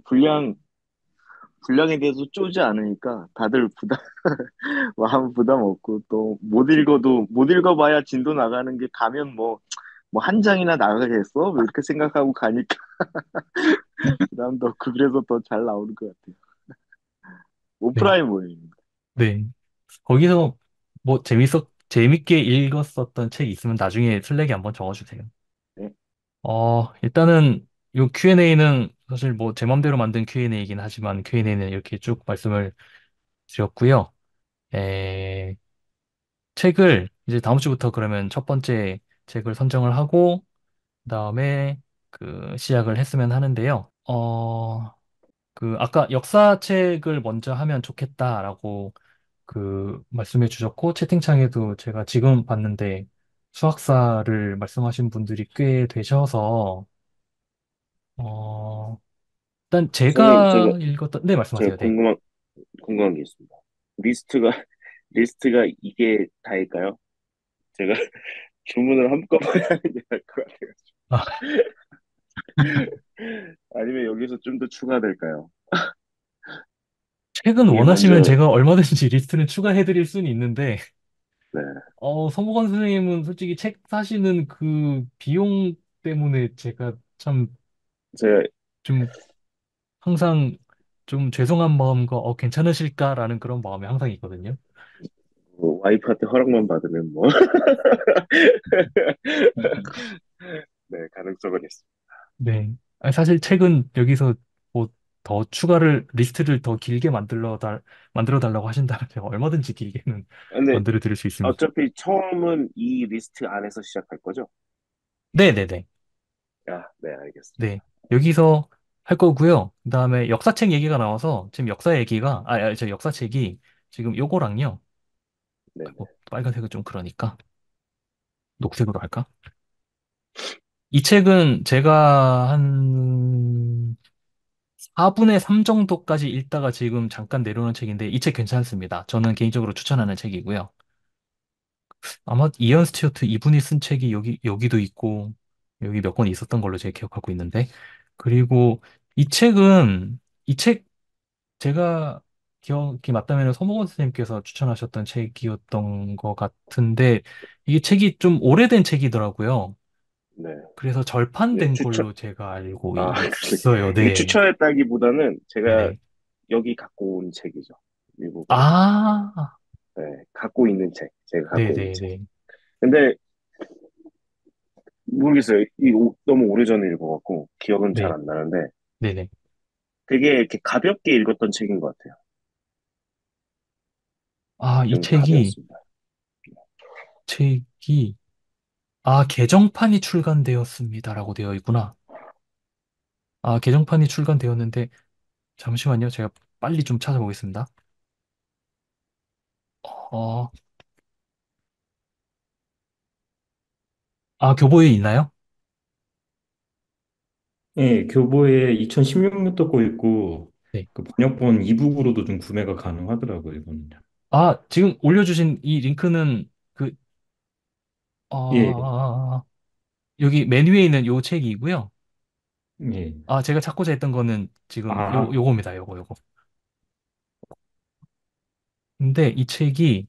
분량에 대해서 쪼지 않으니까 다들 마음 부담 없고 또 못 읽어봐야 진도 나가는 게 가면 뭐 한 장이나 나가겠어? 뭐 이렇게 생각하고 가니까 부담도 없고 그래서 더 잘 나오는 것 같아요. 네. 오프라인 모임입니다. 네. 거기서 뭐 재밌게 읽었었던 책 있으면 나중에 슬랙에 한번 적어주세요. 네. 일단은 이 Q&A는 사실 뭐 제 맘대로 만든 Q&A이긴 하지만 Q&A는 이렇게 쭉 말씀을 드렸고요. 에, 책을 이제 다음 주부터 그러면 첫 번째 책을 선정을 하고 그다음에 그 시작을 했으면 하는데요. 그 아까 역사책을 먼저 하면 좋겠다라고 그 말씀해 주셨고, 채팅창에도 제가 지금 봤는데 수학사를 말씀하신 분들이 꽤 되셔서, 어, 일단 선생님, 제가, 제가 읽었던, 네, 제가 말씀하세요. 네. 궁금한 게 있습니다. 리스트가, 리스트가 이게 다일까요? 제가 주문을 한꺼번에 하는 게 나을 것 같아요. 아, 아니면 여기서 좀 더 추가될까요? 책은 이게 원하시면 먼저, 제가 얼마든지 리스트는 추가해 드릴 수는 있는데, 네. 서무관 선생님은 솔직히 책 사시는 그 비용 때문에 제가 참 제가 좀 항상 좀 죄송한 마음과 괜찮으실까라는 그런 마음이 항상 있거든요. 뭐 와이프한테 허락만 받으면 뭐, 네, 가능성은 있습니다. 네. 아니, 사실 책은 여기서 뭐 더 추가를 리스트를 더 길게 만들어 달라고 하신다면 제가 얼마든지 길게는 근데 만들어 드릴 수 있습니다. 어차피 처음은 이 리스트 안에서 시작할 거죠? 네네네. 네, 알겠습니다. 네. 여기서 할 거고요. 그다음에 역사책 얘기가 나와서 지금 역사 얘기가 저 역사책이 지금 요거랑요. 네네. 아이고, 빨간색은 좀 그러니까 녹색으로 할까? 이 책은 제가 한 4분의 3 정도까지 읽다가 지금 잠깐 내려놓은 책인데 이 책 괜찮습니다. 저는 개인적으로 추천하는 책이고요. 아마 이언 스튜어트 이분이 쓴 책이 여기도 있고 여기 몇 권 있었던 걸로 제가 기억하고 있는데 그리고 이 책 제가 기억이 맞다면 서목원 선생님께서 추천하셨던 책이었던 것 같은데 이게 책이 좀 오래된 책이더라고요. 네. 그래서 네, 절판된 걸로 제가 알고 그, 있어요. 이게 네. 추천했다기보다는 제가 네네. 여기 갖고 온 책이죠. 미국으로. 아, 네, 갖고 있는 책. 제가 갖고 있는 책. 네네네. 근데 모르겠어요. 너무 오래전에 읽어갖고 기억은 잘 네. 안 나는데 네네. 되게 이렇게 가볍게 읽었던 책인 것 같아요. 아, 좀 가벼웠습니다. 책이, 개정판이 출간되었습니다라고 되어 있구나. 개정판이 출간되었는데, 잠시만요. 제가 빨리 좀 찾아보겠습니다. 어, 교보에 있나요? 예, 교보에 2016년도 거 있고 네. 그 번역본 이북으로도 좀 구매가 가능하더라고요, 이거는. 지금 올려주신 이 링크는 예, 여기 맨 위에 있는 요 책이고요. 예. 제가 찾고자 했던 거는 지금 아, 요겁니다. 요거. 근데 이 책이,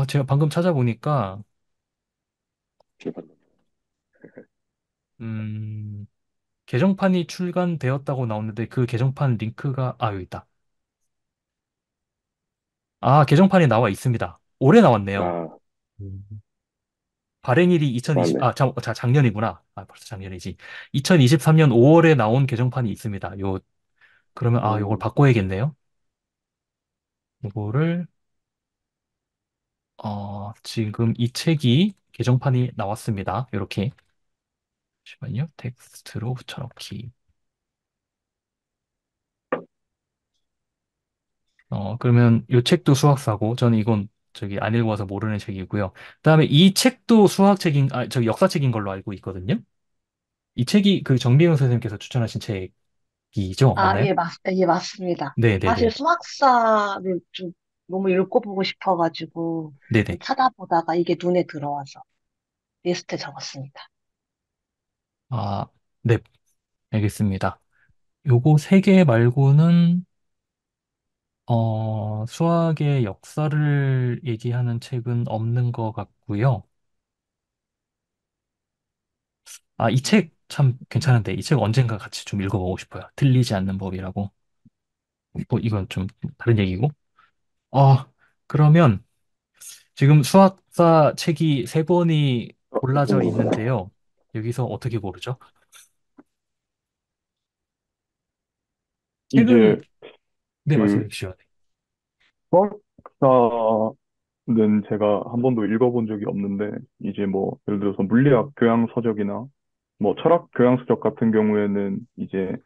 제가 방금 찾아보니까, 음, 개정판이 출간되었다고 나오는데 그 개정판 링크가 여기 있다. 개정판이 나와 있습니다. 올해 나왔네요. 아, 음. 발행일이 맞네. 작년이구나. 벌써 작년이지. 2023년 5월에 나온 개정판이 있습니다. 그러면 요걸 음, 바꿔야겠네요. 이거를 지금 이 책이 개정판이 나왔습니다. 이렇게 잠시만요. 텍스트로 붙여넣기. 그러면 이 책도 수학사고, 저는 이건 저기 안 읽어서 모르는 책이고요. 그다음에 이 책도 저기 역사책인 걸로 알고 있거든요. 이 책이 그 정비영 선생님께서 추천하신 책이죠? 맞나요? 예, 맞습니다. 사실 네네네. 수학사를 좀 너무 읽어보고 싶어가지고 좀 네네. 찾아보다가 이게 눈에 들어와서 리스트에 적었습니다. 아, 네, 알겠습니다. 요거 세 개 말고는, 수학의 역사를 얘기하는 책은 없는 것 같고요. 이 책 참 괜찮은데, 이 책 언젠가 같이 좀 읽어보고 싶어요. 틀리지 않는 법이라고. 이건 좀 다른 얘기고. 어, 그러면 지금 수학사 책이 세 권이 골라져 있는데요. 여기서 어떻게 고르죠? 책은, 이제 네, 그 말씀해 주시죠. 수학사는 제가 한 번도 읽어본 적이 없는데, 이제 뭐, 예를 들어서 물리학 교양 서적이나, 뭐, 철학 교양 서적 같은 경우에는 이제,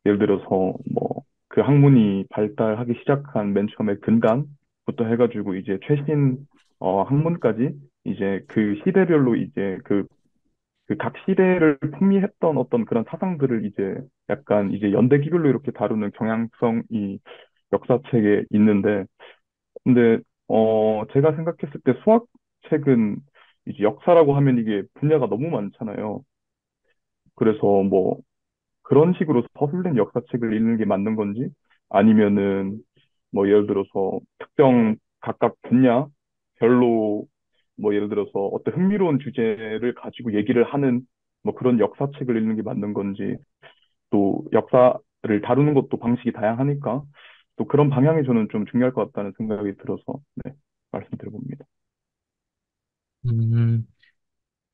예를 들어서 뭐, 그 학문이 발달하기 시작한 맨 처음에 근간, 부터 해가지고 이제 최신 학문까지 이제 그 시대별로 이제 그 각 시대를 풍미했던 어떤 그런 사상들을 이제 약간 이제 연대기별로 이렇게 다루는 경향성이 역사책에 있는데, 근데 제가 생각했을 때 수학책은 이제 역사라고 하면 이게 분야가 너무 많잖아요. 그래서 뭐 그런 식으로 서술된 역사책을 읽는 게 맞는 건지, 아니면은 뭐 예를 들어서 특정 각각 분야별로 뭐 예를 들어서 어떤 흥미로운 주제를 가지고 얘기를 하는 뭐 그런 역사책을 읽는 게 맞는 건지, 또 역사를 다루는 것도 방식이 다양하니까 또 그런 방향이 저는 좀 중요할 것 같다는 생각이 들어서 네, 말씀드려봅니다. 음,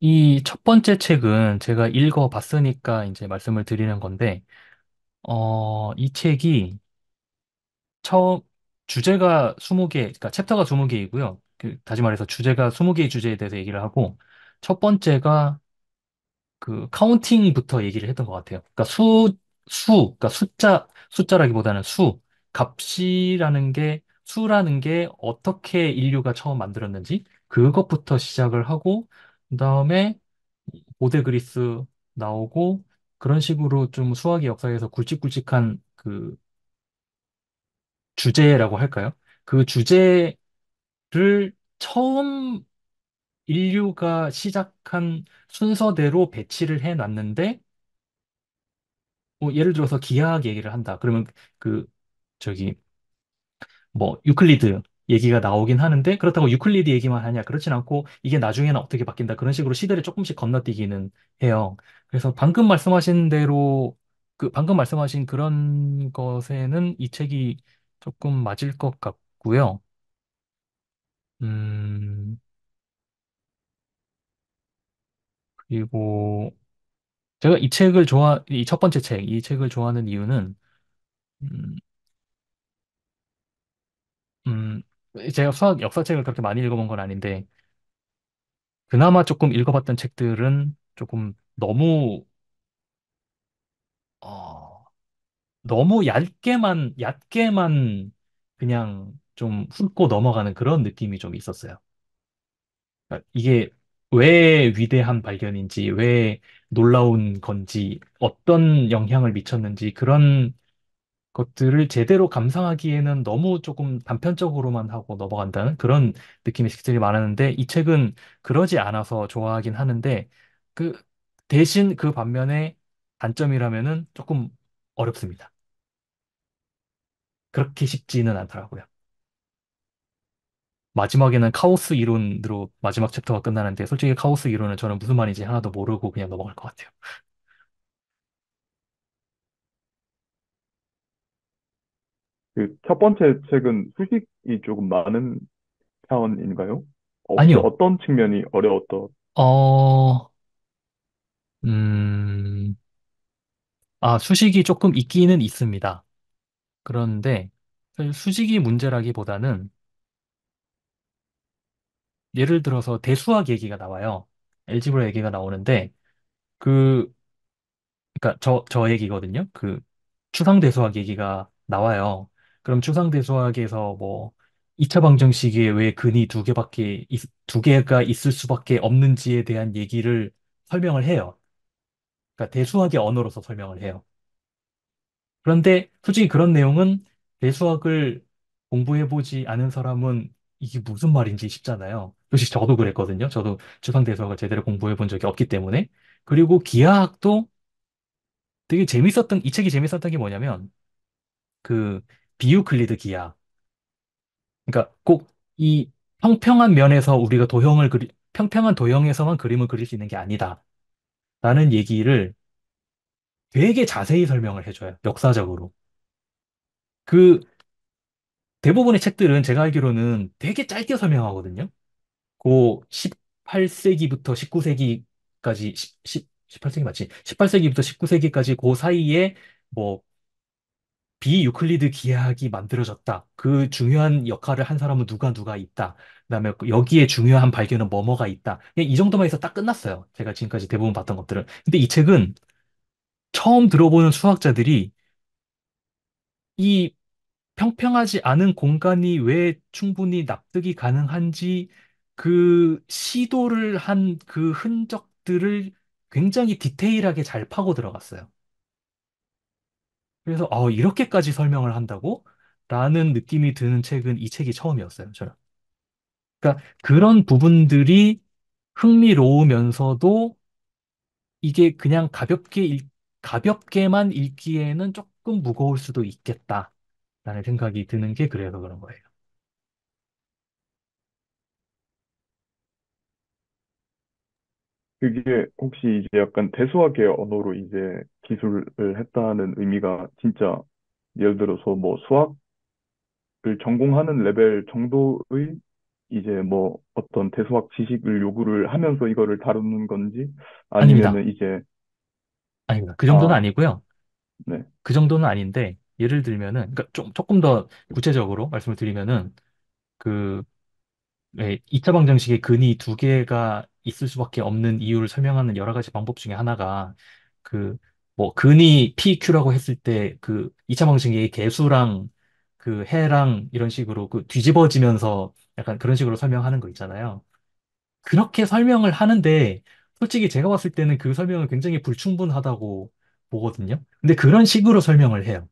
이 첫 번째 책은 제가 읽어봤으니까 이제 말씀을 드리는 건데, 이 책이 처음, 주제가 20개, 그러니까 챕터가 20개이고요. 다시 말해서 주제가 20개의 주제에 대해서 얘기를 하고, 첫 번째가 그 카운팅부터 얘기를 했던 것 같아요. 그러니까 그러니까 숫자라기보다는 값이라는 게, 수라는 게 어떻게 인류가 처음 만들었는지, 그것부터 시작을 하고, 그다음에 고대 그리스 나오고, 그런 식으로 좀 수학의 역사에서 굵직굵직한 그 주제라고 할까요? 그 주제를 처음 인류가 시작한 순서대로 배치를 해 놨는데, 뭐 예를 들어서 기하학 얘기를 한다. 그러면 그 저기 뭐 유클리드 얘기가 나오긴 하는데, 그렇다고 유클리드 얘기만 하냐? 그렇진 않고, 이게 나중에는 어떻게 바뀐다. 그런 식으로 시대를 조금씩 건너뛰기는 해요. 그래서 방금 말씀하신 그런 것에는 이 책이 조금 맞을 것 같고요. 음, 그리고 제가 이 첫 번째 이 책을 좋아하는 이유는, 음, 음, 제가 수학 역사책을 그렇게 많이 읽어본 건 아닌데, 그나마 조금 읽어봤던 책들은 조금 어, 너무 얕게만 그냥 좀 훑고 넘어가는 그런 느낌이 좀 있었어요. 그러니까 이게 왜 위대한 발견인지, 왜 놀라운 건지, 어떤 영향을 미쳤는지, 그런 것들을 제대로 감상하기에는 너무 조금 단편적으로만 하고 넘어간다는 그런 느낌의 책들이 많았는데, 이 책은 그러지 않아서 좋아하긴 하는데, 그 대신 그 반면에 단점이라면은 조금 어렵습니다. 그렇게 쉽지는 않더라고요. 마지막에는 카오스 이론으로 마지막 챕터가 끝나는데, 솔직히 카오스 이론은 저는 무슨 말인지 하나도 모르고 그냥 넘어갈 것 같아요. 그 첫 번째 책은 수식이 조금 많은 편인가요? 혹시 아니요. 어떤 측면이 어려웠던? 어, 음, 수식이 조금 있기는 있습니다. 그런데 사실 수직이 문제라기보다는, 예를 들어서 대수학 얘기가 나와요. 엘지브라 얘기가 나오는데, 그 그러니까 저 얘기거든요. 그 추상대수학 얘기가 나와요. 그럼 추상대수학에서 뭐 2차 방정식에 왜 근이 두 개가 있을 수밖에 없는지에 대한 얘기를 설명을 해요. 그러니까 대수학의 언어로서 설명을 해요. 그런데 솔직히 그런 내용은 대수학을 공부해보지 않은 사람은 이게 무슨 말인지 싶잖아요. 솔직히 저도 그랬거든요. 저도 추상대수학을 제대로 공부해본 적이 없기 때문에. 그리고 기하학도 이 책이 재밌었던 게 뭐냐면, 그 비유클리드 기하. 그러니까 꼭 이 평평한 도형에서만 그림을 그릴 수 있는 게 아니다. 라는 얘기를 되게 자세히 설명을 해줘요. 역사적으로. 그 대부분의 책들은 제가 알기로는 되게 짧게 설명하거든요. 그 18세기부터 19세기까지, 18세기 맞지? 18세기부터 19세기까지 그 사이에 뭐 비유클리드 기하학이 만들어졌다. 그 중요한 역할을 한 사람은 누가 있다. 그다음에 여기에 중요한 발견은 뭐뭐가 있다. 그냥 이 정도만 해서 딱 끝났어요. 제가 지금까지 대부분 봤던 것들은. 근데 이 책은 처음 들어보는 수학자들이 이 평평하지 않은 공간이 왜 충분히 납득이 가능한지 그 시도를 한 그 흔적들을 굉장히 디테일하게 잘 파고 들어갔어요. 그래서 이렇게까지 설명을 한다고? 라는 느낌이 드는 책은 이 책이 처음이었어요, 저는. 그러니까 그런 부분들이 흥미로우면서도 이게 그냥 가볍게만 읽기에는 조금 무거울 수도 있겠다라는 생각이 드는 게 그래서 그런 거예요. 그게 혹시 이제 약간 대수학의 언어로 이제 기술을 했다는 의미가 진짜 예를 들어서 뭐 수학을 전공하는 레벨 정도의 이제 뭐 어떤 대수학 지식을 요구를 하면서 이거를 다루는 건지 아닙니다. 아니면은 이제 아닙니다. 그 정도는 아, 아니고요. 네. 그 정도는 아닌데, 예를 들면은, 그러니까 조금 더 구체적으로 말씀을 드리면은, 그, 2차 방정식에 근이 두 개가 있을 수밖에 없는 이유를 설명하는 여러 가지 방법 중에 하나가, 그, 뭐, 근이 PQ라고 했을 때, 그, 2차 방정식의 개수랑 그 해랑 이런 식으로 그 뒤집어지면서 약간 그런 식으로 설명하는 거 있잖아요. 그렇게 설명을 하는데, 솔직히 제가 봤을 때는 그 설명은 굉장히 불충분하다고 보거든요. 근데 그런 식으로 설명을 해요.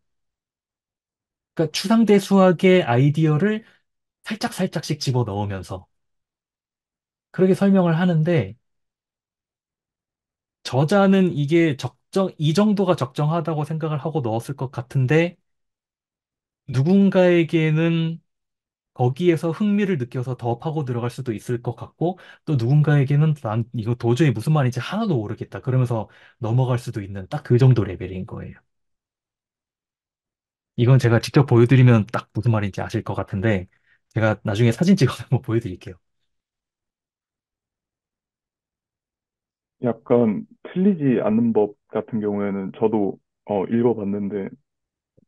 그러니까 추상대 수학의 아이디어를 살짝살짝씩 집어 넣으면서 그렇게 설명을 하는데 저자는 이게 이 정도가 적정하다고 생각을 하고 넣었을 것 같은데 누군가에게는 거기에서 흥미를 느껴서 더 파고 들어갈 수도 있을 것 같고 또 누군가에게는 난 이거 도저히 무슨 말인지 하나도 모르겠다 그러면서 넘어갈 수도 있는 딱 그 정도 레벨인 거예요. 이건 제가 직접 보여드리면 딱 무슨 말인지 아실 것 같은데 제가 나중에 사진 찍어서 한번 보여드릴게요. 약간 틀리지 않는 법 같은 경우에는 저도 읽어봤는데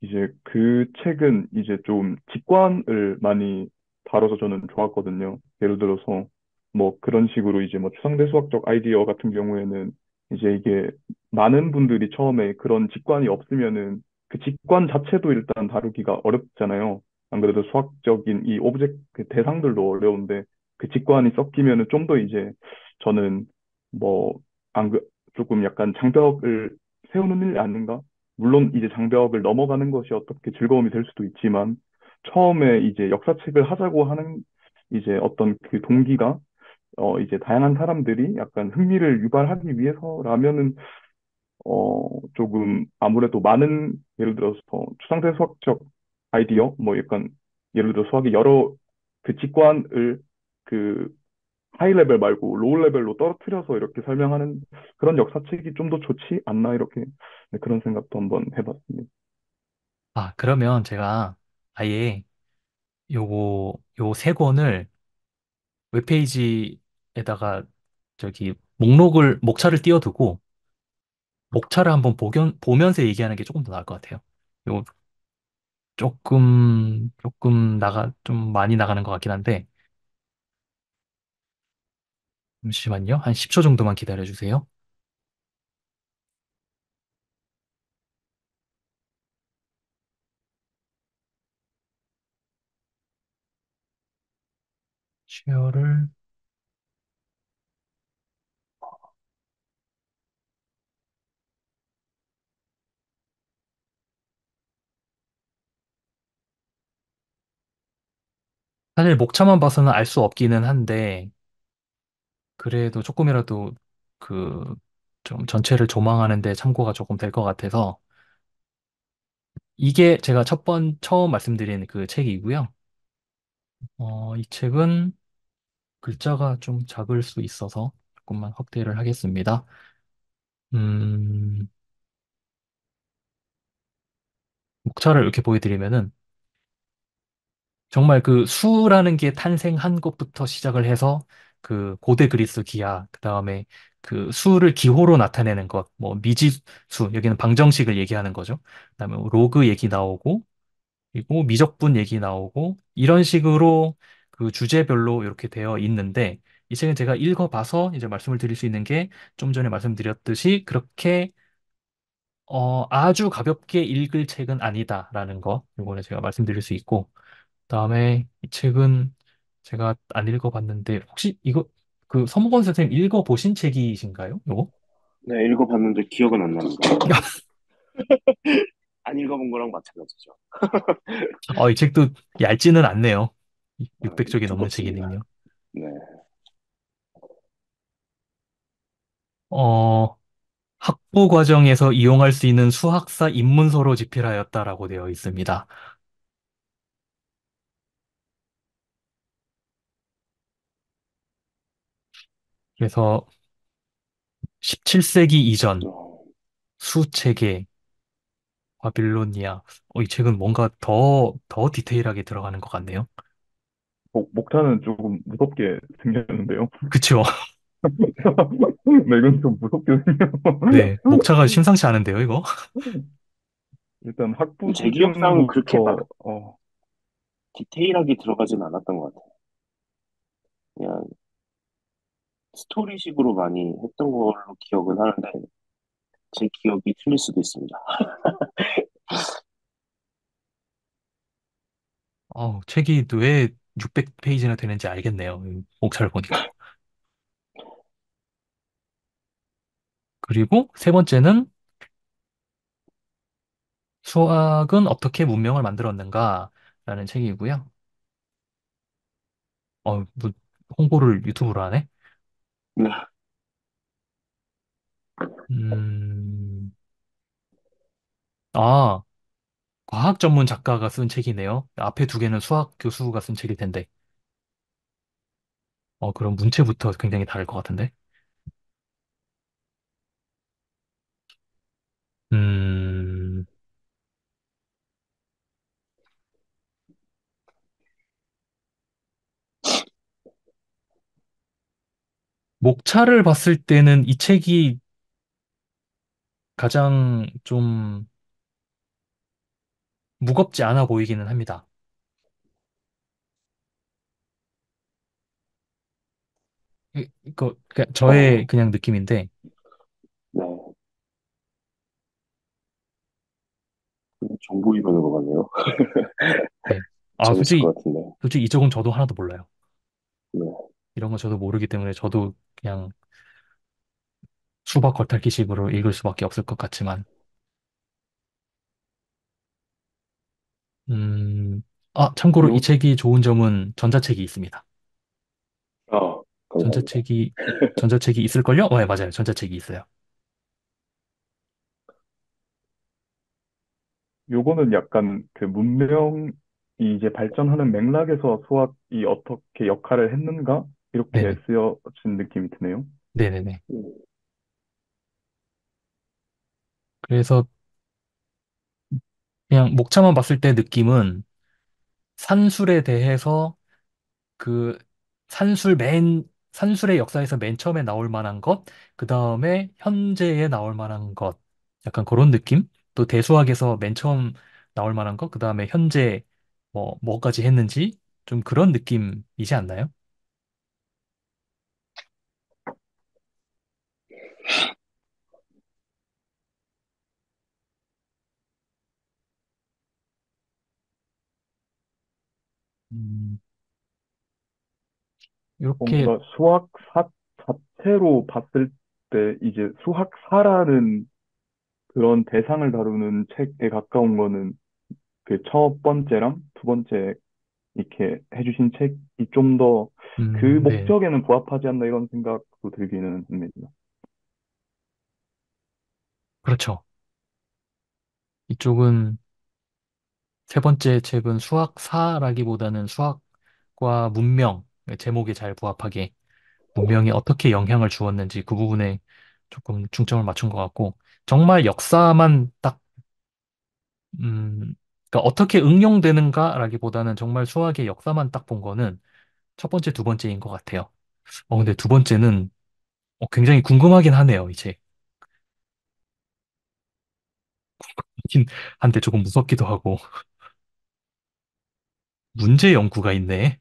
이제 그 책은 이제 좀 직관을 많이 다뤄서 저는 좋았거든요. 예를 들어서 뭐 그런 식으로 이제 뭐 추상대수학적 아이디어 같은 경우에는 이제 이게 많은 분들이 처음에 그런 직관이 없으면은 그 직관 자체도 일단 다루기가 어렵잖아요. 안 그래도 수학적인 이 오브젝트 그 대상들도 어려운데 그 직관이 섞이면은 좀 더 이제 저는 뭐 안 그 조금 약간 장벽을 세우는 일 아닌가? 물론 이제 장벽을 넘어가는 것이 어떻게 즐거움이 될 수도 있지만 처음에 이제 역사책을 하자고 하는 이제 어떤 그 동기가 이제 다양한 사람들이 약간 흥미를 유발하기 위해서라면은 조금 아무래도 많은 예를 들어서 추상대 수학적 아이디어 뭐 약간 예를 들어 수학의 여러 그 직관을 그 하이 레벨 말고 로우 레벨로 떨어뜨려서 이렇게 설명하는 그런 역사책이 좀 더 좋지 않나 이렇게 네, 그런 생각도 한번 해봤습니다. 그러면 제가 아예 요 세 권을 웹페이지에다가 목차를 띄워두고 목차를 한번 보면서 얘기하는 게 조금 더 나을 것 같아요. 요 좀 많이 나가는 것 같긴 한데, 잠시만요. 한 10초 정도만 기다려 주세요. 쉐어를, 사실 목차만 봐서는 알 수 없기는 한데, 그래도 조금이라도 그, 좀 전체를 조망하는 데 참고가 조금 될 것 같아서, 이게 제가 처음 말씀드린 그 책이고요. 이 책은 글자가 좀 작을 수 있어서 조금만 확대를 하겠습니다. 음, 목차를 이렇게 보여드리면은 정말 그 수라는 게 탄생한 것부터 시작을 해서 그 고대 그리스 기하, 그 다음에 그 수를 기호로 나타내는 것, 뭐 미지수, 여기는 방정식을 얘기하는 거죠. 그 다음에 로그 얘기 나오고, 그리고 미적분 얘기 나오고, 이런 식으로 그 주제별로 이렇게 되어 있는데, 이 책은 제가 읽어봐서 이제 말씀을 드릴 수 있는 게 좀 전에 말씀드렸듯이 그렇게 아주 가볍게 읽을 책은 아니다라는 거, 이번에 제가 말씀드릴 수 있고, 그다음에 이 책은 제가 안 읽어봤는데, 혹시 이거, 그 서무건 선생님 읽어보신 책이신가요? 이거? 네, 읽어봤는데 기억은 안 납니다. 안 읽어본 거랑 마찬가지죠. 이 책도 얇지는 않네요. 아, 600쪽이 넘는 두껍습니다. 책이네요. 네. 어, 학부 과정에서 이용할 수 있는 수학사 입문서로 집필하였다라고 되어 있습니다. 그래서 17세기 이전 어, 수체계 바빌로니아. 이 책은 뭔가 더 디테일하게 들어가는 것 같네요. 목차는 조금 무섭게 생겼는데요. 그쵸? 네, 이건 좀 무섭게 생겼어. 네. 목차가 심상치 않은데요, 이거? 일단 학부 제 기억상은 그렇게 막 수준부터, 디테일하게 들어가진 않았던 것 같아요. 그냥 스토리식으로 많이 했던 걸로 기억은 하는데, 제 기억이 틀릴 수도 있습니다. 책이 왜 600페이지나 되는지 알겠네요. 이 목차를 보니까. 그리고 세 번째는 수학은 어떻게 문명을 만들었는가라는 책이고요. 뭐 홍보를 유튜브로 하네? 네. 음, 아, 과학 전문 작가가 쓴 책이네요. 앞에 두 개는 수학 교수가 쓴 책일 텐데. 그럼 문체부터 굉장히 다를 것 같은데. 음, 목차를 봤을 때는 이 책이 가장 좀 무겁지 않아 보이기는 합니다. 그러니까 저의 어, 그냥 느낌인데, 네. 정보 이론인 것 같네요. 네. 재밌을 솔직히, 것 같은데. 솔직히 이쪽은 저도 하나도 몰라요. 네. 이런 거 저도 모르기 때문에 저도 그냥 수박 겉핥기식으로 읽을 수밖에 없을 것 같지만, 음, 참고로 이 요, 책이 좋은 점은 전자책이 있습니다. 감사합니다. 전자책이, 전자책이 있을걸요? 네, 맞아요. 전자책이 있어요. 요거는 약간 그 문명이 이제 발전하는 맥락에서 수학이 어떻게 역할을 했는가? 이렇게 네네. 쓰여진 느낌이 드네요. 네네네. 음, 그래서 그냥 목차만 봤을 때 느낌은 산술에 대해서 그 산술의 역사에서 맨 처음에 나올 만한 것, 그 다음에 현재에 나올 만한 것, 약간 그런 느낌? 또 대수학에서 맨 처음 나올 만한 것, 그 다음에 현재 뭐까지 했는지 좀 그런 느낌이지 않나요? 음, 이렇게, 뭔가 수학사 자체로 봤을 때 이제 수학사라는 그런 대상을 다루는 책에 가까운 거는 그 첫 번째랑 두 번째 이렇게 해주신 책이 좀 더 그 네, 목적에는 부합하지 않나 이런 생각도 들기는 합니다. 그렇죠. 이쪽은 세 번째 책은 수학사라기보다는 수학과 문명, 제목에 잘 부합하게 문명이 어떻게 영향을 주었는지 그 부분에 조금 중점을 맞춘 것 같고, 정말 역사만 딱, 그러니까 어떻게 응용되는가라기보다는 정말 수학의 역사만 딱 본 거는 첫 번째, 두 번째인 것 같아요. 근데 두 번째는 굉장히 궁금하긴 하네요, 이제. 긴 한데 조금 무섭기도 하고. 문제 연구가 있네.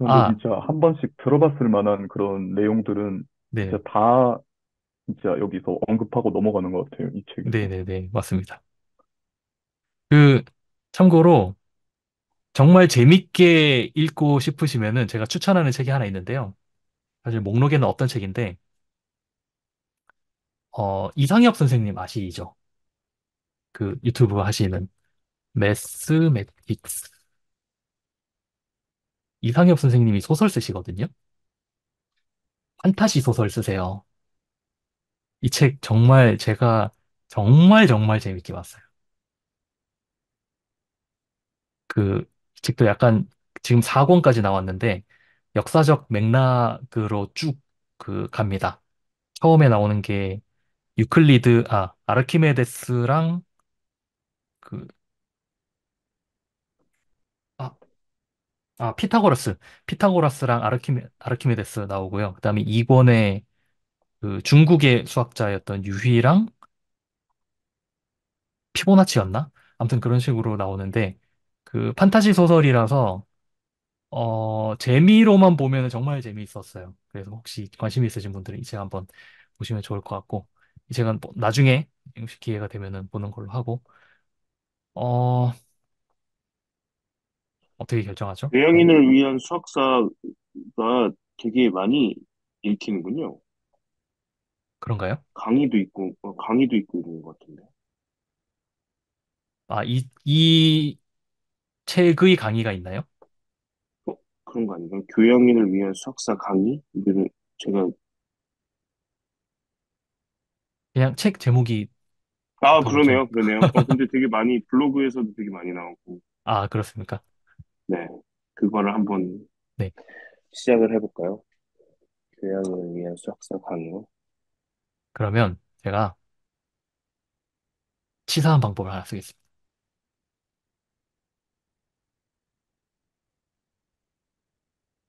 근데 아, 진짜 한 번씩 들어봤을 만한 그런 내용들은 네, 진짜 다 진짜 여기서 언급하고 넘어가는 것 같아요, 이 책에서. 네네네, 맞습니다. 그, 참고로, 정말 재밌게 읽고 싶으시면은 제가 추천하는 책이 하나 있는데요. 사실 목록에는 없던 책인데, 이상혁 선생님 아시죠? 그 유튜브 하시는 매스매틱스. 이상엽 선생님이 소설 쓰시거든요. 판타지 소설 쓰세요. 이 책 정말 제가 정말 정말 재밌게 봤어요. 그, 이 책도 약간 지금 4권까지 나왔는데 역사적 맥락으로 쭉 그 갑니다. 처음에 나오는 게 아르키메데스랑 그, 아, 피타고라스랑 아르키메데스 나오고요. 그다음에 2권에 그 중국의 수학자였던 유희랑 피보나치였나? 아무튼 그런 식으로 나오는데 그 판타지 소설이라서 재미로만 보면 정말 재미있었어요. 그래서 혹시 관심 있으신 분들은 이 책 한번 보시면 좋을 것 같고 이 책은 뭐 나중에 혹시 기회가 되면은 보는 걸로 하고 어 어떻게 결정하죠? 네, 교양인을 위한 수학사가 되게 많이 읽히는군요. 그런가요? 강의도 있고 있는 것 같은데. 이 책의 강의가 있나요? 어, 그런 거 아닌가요? 교양인을 위한 수학사 강의? 이거를 제가, 그냥 책 제목이 더 좀, 그러네요. 근데 되게 많이, 블로그에서도 되게 많이 나오고, 그렇습니까? 네. 그거를 한번 네. 시작을 해볼까요? 교양인을 위한 수학사 강의요? 그러면 제가 치사한 방법을 하나 쓰겠습니다.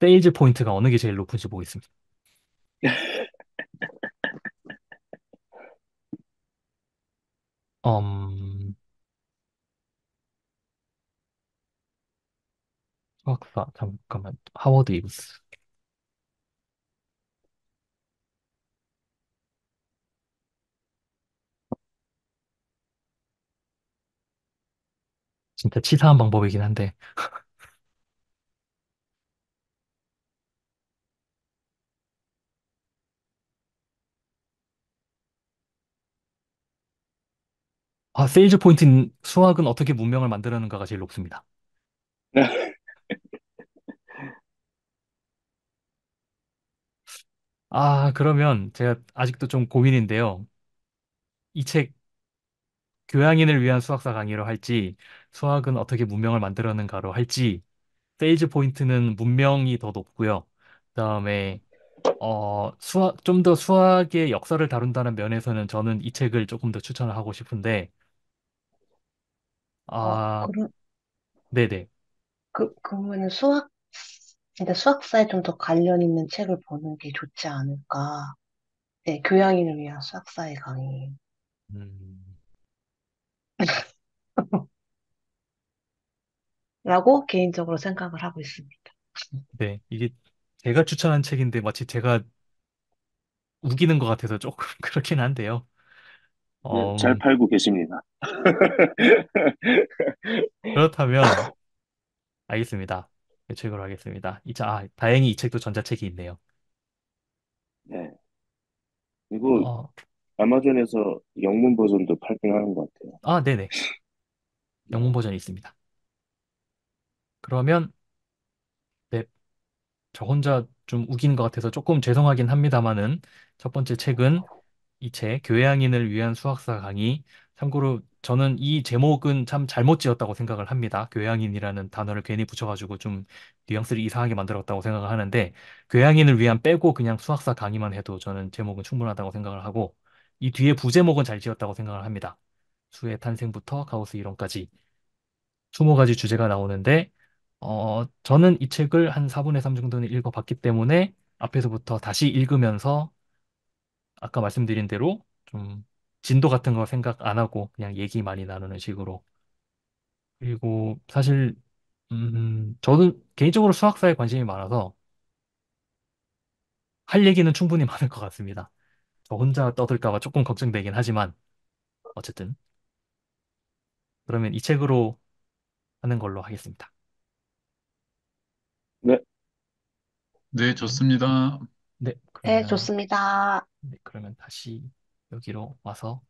세일즈 포인트가 어느 게 제일 높은지 보겠습니다. 음, 수학사, 잠깐만, 하워드 이브스. 진짜 치사한 방법이긴 한데, 세일즈 포인트 수학은 어떻게 문명을 만들었는가가 제일 높습니다. 그러면 제가 아직도 좀 고민인데요. 이 책 교양인을 위한 수학사 강의로 할지, 수학은 어떻게 문명을 만들었는가로 할지, 세일즈 포인트는 문명이 더 높고요. 그다음에 좀 더 수학의 역사를 다룬다는 면에서는 저는 이 책을 조금 더 추천을 하고 싶은데, 아, 그럼, 네네. 그러면은 진짜 수학사에 좀 더 관련 있는 책을 보는 게 좋지 않을까. 네, 교양인을 위한 수학사의 강의. 음, 라고 개인적으로 생각을 하고 있습니다. 네. 이게 제가 추천한 책인데 마치 제가 우기는 것 같아서 조금 그렇긴 한데요. 네, 잘 음, 팔고 계십니다. 그렇다면 알겠습니다. 이 책으로 하겠습니다. 다행히 이 책도 전자책이 있네요. 네. 그리고 어, 아마존에서 영문 버전도 팔긴 하는 것 같아요. 네네. 네. 영문 버전이 있습니다. 그러면 네, 저 혼자 좀 우기는 것 같아서 조금 죄송하긴 합니다만은 첫 번째 책은 이 책, 교양인을 위한 수학사 강의. 참고로 저는 이 제목은 참 잘못 지었다고 생각을 합니다. 교양인이라는 단어를 괜히 붙여가지고 좀 뉘앙스를 이상하게 만들었다고 생각을 하는데, 교양인을 위한 빼고 그냥 수학사 강의만 해도 저는 제목은 충분하다고 생각을 하고, 이 뒤에 부제목은 잘 지었다고 생각을 합니다. 수의 탄생부터 가우스 이론까지 20가지 주제가 나오는데, 저는 이 책을 한 4분의 3 정도는 읽어봤기 때문에 앞에서부터 다시 읽으면서 아까 말씀드린 대로 좀 진도 같은 거 생각 안 하고 그냥 얘기 많이 나누는 식으로. 그리고 사실 저도 개인적으로 수학사에 관심이 많아서 할 얘기는 충분히 많을 것 같습니다. 저 혼자 떠들까 봐 조금 걱정되긴 하지만 어쨌든 그러면 이 책으로 하는 걸로 하겠습니다. 네, 네, 네, 좋습니다. 네, 네, 그러면 좋습니다. 네, 그러면 다시 여기로 와서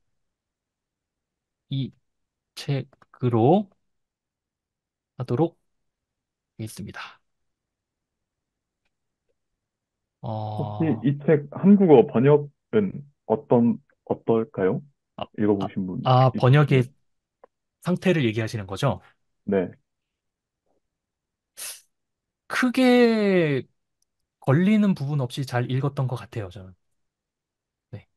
이 책으로 하도록 하겠습니다. 혹시 어, 이 책 한국어 번역은 어떨까요? 아, 아, 읽어보신 분 번역의 있으시면. 상태를 얘기하시는 거죠? 네. 크게 걸리는 부분 없이 잘 읽었던 것 같아요, 저는. 네.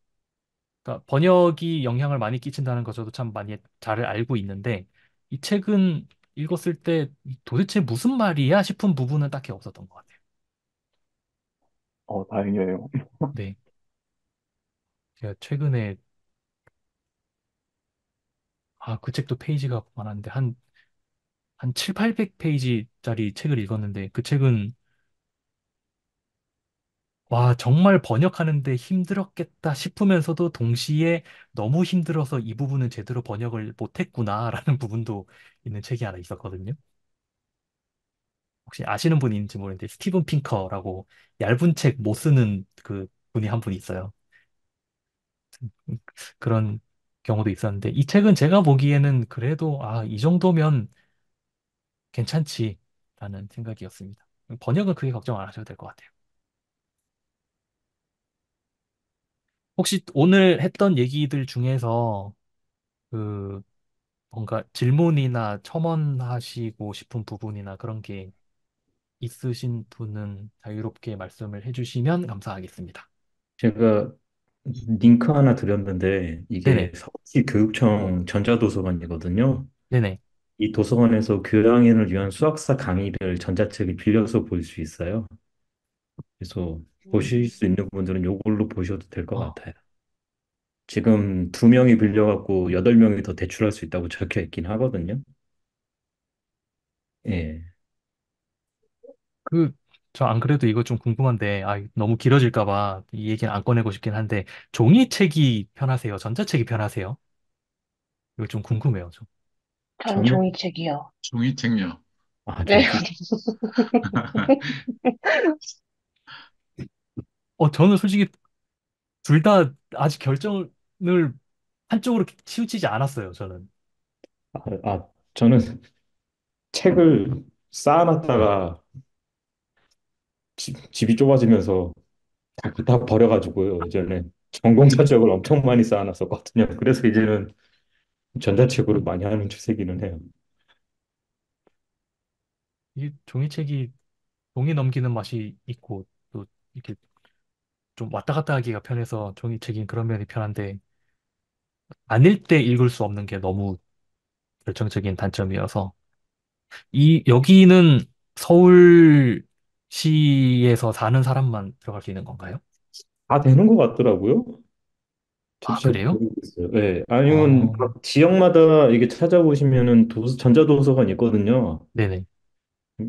그러니까 번역이 영향을 많이 끼친다는 거 저도 참 많이 잘 알고 있는데, 이 책은 읽었을 때 도대체 무슨 말이야 싶은 부분은 딱히 없었던 것 같아요. 다행이에요. 네. 제가 최근에, 그 책도 페이지가 많았는데, 한 7, 800페이지짜리 책을 읽었는데, 그 책은, 와, 정말 번역하는데 힘들었겠다 싶으면서도 동시에 너무 힘들어서 이 부분은 제대로 번역을 못했구나라는 부분도 있는 책이 하나 있었거든요. 혹시 아시는 분이 있는지 모르겠는데 스티븐 핑커라고 얇은 책 못 쓰는 그 분이 한 분 있어요. 음, 그런 경우도 있었는데 이 책은 제가 보기에는 그래도 이 정도면 괜찮지라는 생각이었습니다. 번역은 크게 걱정 안 하셔도 될 것 같아요. 혹시 오늘 했던 얘기들 중에서 그 뭔가 질문이나 첨언하시고 싶은 부분이나 그런 게 있으신 분은 자유롭게 말씀을 해주시면 감사하겠습니다. 제가 링크 하나 드렸는데 이게 네네, 서울시 교육청 전자도서관이거든요. 네네. 이 도서관에서 교양인을 위한 수학사 강의를 전자책을 빌려서 볼 수 있어요. 그래서 보실 수 있는 분들은 이걸로 보셔도 될 것 어, 같아요. 지금 두 명이 빌려갖고 여덟 명이 더 대출할 수 있다고 적혀 있긴 하거든요. 예. 그, 저 안 그래도 이거 좀 궁금한데, 너무 길어질까 봐 이 얘기는 안 꺼내고 싶긴 한데, 종이책이 편하세요? 전자책이 편하세요? 이거 좀 궁금해요, 좀. 전 저는 종이책이요. 종이책요. 네. 저도 저는 솔직히 둘 다 아직 결정을 한쪽으로 치우치지 않았어요, 저는. 저는 책을 쌓아놨다가 집이 좁아지면서 다 버려가지고요. 예전에 전공서적을 엄청 많이 쌓아놨었거든요. 그래서 이제는 전자책으로 많이 하는 추세기는 해요. 이 종이책이 종이 넘기는 맛이 있고, 또 이렇게 좀 왔다 갔다 하기가 편해서 종이책인 그런 면이 편한데, 아닐 때 읽을 수 없는 게 너무 결정적인 단점이어서, 여기는 서울시에서 사는 사람만 들어갈 수 있는 건가요? 다 되는 것 같더라고요. 저도 아, 잘 그래요? 모르겠어요. 네. 아니면 어, 각 지역마다 이게 찾아보시면은 전자도서관 있거든요. 네네.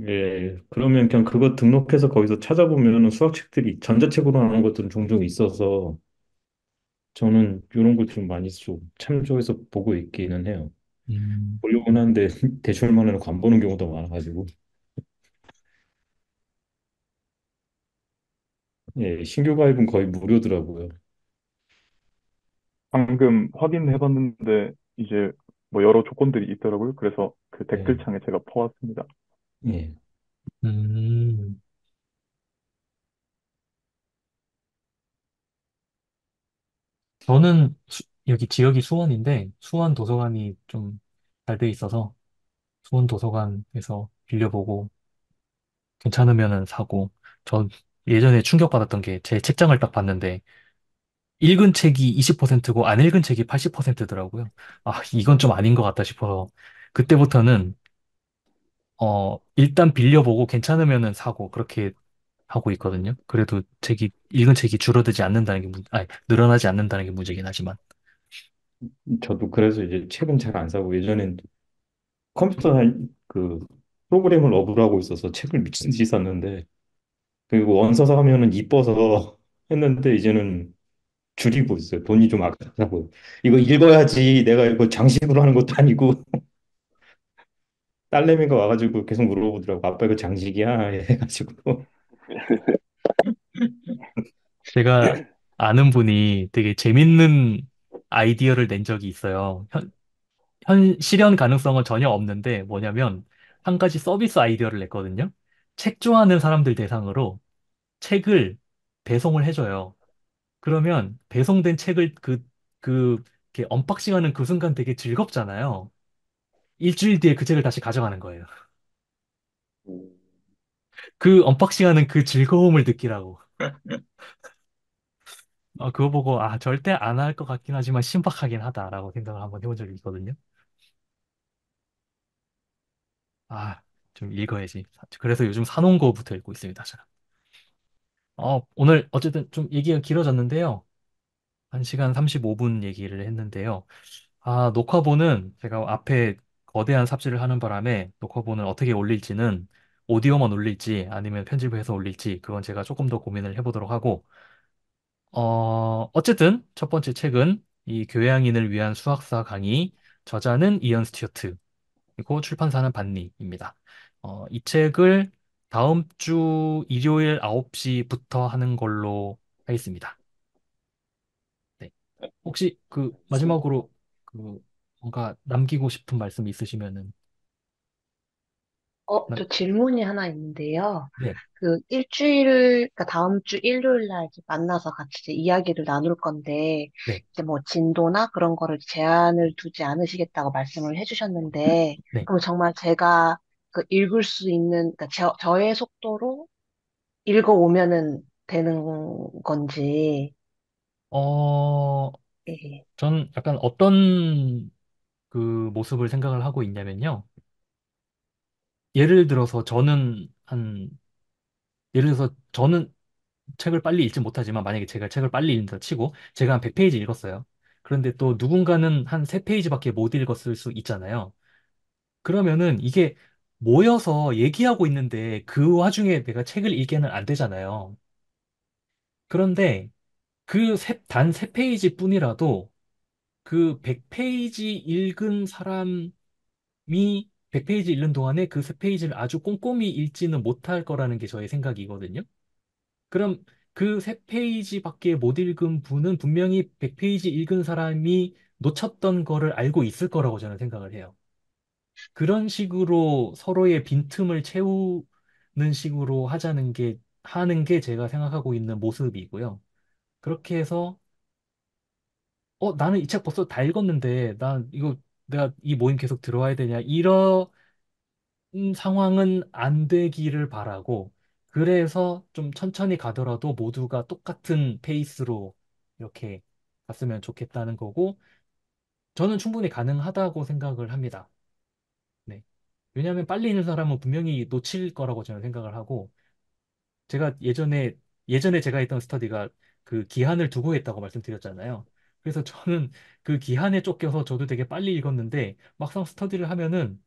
예, 그러면 그냥 그거 등록해서 거기서 찾아보면은 수학책들이 전자책으로 나오는 것들은 종종 있어서 저는 이런 걸 좀 많이 좀 참조해서 보고 있기는 해요. 음, 보려고는 하는데 대출만 해놓고 안 보는 경우도 많아가지고 예, 신규 가입은 거의 무료더라고요. 방금 확인해봤는데 이제 뭐 여러 조건들이 있더라고요. 그래서 그 예, 댓글창에 제가 퍼왔습니다. 예. 음, 저는 여기 지역이 수원인데, 수원 도서관이 좀 잘 돼 있어서, 수원 도서관에서 빌려보고, 괜찮으면은 사고, 저 예전에 충격받았던 게 제 책장을 딱 봤는데, 읽은 책이 20%고 안 읽은 책이 80%더라고요. 이건 좀 아닌 것 같다 싶어서, 그때부터는, 일단 빌려보고 괜찮으면은 사고, 그렇게 하고 있거든요. 그래도 읽은 책이 줄어들지 않는다는 게, 늘어나지 않는다는 게 문제긴 하지만. 저도 그래서 이제 책은 잘 안 사고 예전엔 컴퓨터 그 프로그래머 러브를 하고 있어서 책을 미친 듯이 샀는데 그리고 원서서 하면은 이뻐서 했는데 이제는 줄이고 있어요. 돈이 좀 아깝다고. 이거 읽어야지. 내가 이거 장식으로 하는 것도 아니고 딸내미가 와가지고 계속 물어보더라고. 아빠 이거 장식이야? 해가지고. 제가 아는 분이 되게 재밌는 아이디어를 낸 적이 있어요. 실현 가능성은 전혀 없는데 뭐냐면 한 가지 서비스 아이디어를 냈거든요. 책 좋아하는 사람들 대상으로 책을 배송을 해줘요. 그러면 배송된 책을 이렇게 언박싱하는 그 순간 되게 즐겁잖아요. 일주일 뒤에 그 책을 다시 가져가는 거예요. 음, 그 언박싱하는 그 즐거움을 느끼라고. 그거 보고 절대 안 할 것 같긴 하지만 신박하긴 하다라고 생각을 한번 해본 적이 있거든요. 아, 좀 읽어야지. 그래서 요즘 산온고부터 읽고 있습니다, 제가. 오늘 어쨌든 좀 얘기가 길어졌는데요. 1시간 35분 얘기를 했는데요. 녹화본은 제가 앞에 거대한 삽질을 하는 바람에 녹화본을 어떻게 올릴지는 오디오만 올릴지 아니면 편집을 해서 올릴지 그건 제가 조금 더 고민을 해보도록 하고 어쨌든 첫 번째 책은 이 교양인을 위한 수학사 강의 저자는 이언 스튜어트 그리고 출판사는 반니입니다. 이 책을 다음 주 일요일 9시부터 하는 걸로 하겠습니다. 네. 혹시 그 알겠습니다. 마지막으로 그 뭔가 남기고 싶은 말씀 있으시면은 나- 저 질문이 하나 있는데요. 네, 그러니까 다음 주 일요일 날 이제 만나서 같이 이제 이야기를 나눌 건데, 네, 이제 뭐 진도나 그런 거를 제한을 두지 않으시겠다고 말씀을 해주셨는데, 네. 그럼 정말 제가 읽을 수 있는, 그러니까 저의 속도로 읽어오면은 되는 건지, 어, 예. 전 약간 어떤 그 모습을 생각을 하고 있냐면요. 예를 들어서 예를 들어서 저는 책을 빨리 읽지 못하지만 만약에 제가 책을 빨리 읽는다 치고 제가 한 100페이지 읽었어요. 그런데 또 누군가는 한 3페이지밖에 못 읽었을 수 있잖아요. 그러면은 이게 모여서 얘기하고 있는데 그 와중에 내가 책을 읽게는 안 되잖아요. 그런데 단 3페이지 뿐이라도 그 100페이지 읽은 사람이 100페이지 읽는 동안에 그 3페이지를 아주 꼼꼼히 읽지는 못할 거라는 게 저의 생각이거든요. 그럼 그 3페이지밖에 못 읽은 분은 분명히 100페이지 읽은 사람이 놓쳤던 거를 알고 있을 거라고 저는 생각을 해요. 그런 식으로 서로의 빈틈을 채우는 식으로 하는 게 제가 생각하고 있는 모습이고요. 그렇게 해서, 나는 이 책 벌써 다 읽었는데, 내가 이 모임 계속 들어와야 되냐, 이런 상황은 안 되기를 바라고, 그래서 좀 천천히 가더라도 모두가 똑같은 페이스로 이렇게 갔으면 좋겠다는 거고, 저는 충분히 가능하다고 생각을 합니다. 네. 왜냐하면 빨리 읽는 사람은 분명히 놓칠 거라고 저는 생각을 하고, 제가 예전에 제가 했던 스터디가 그 기한을 두고 했다고 말씀드렸잖아요. 그래서 저는 그 기한에 쫓겨서 저도 되게 빨리 읽었는데, 막상 스터디를 하면은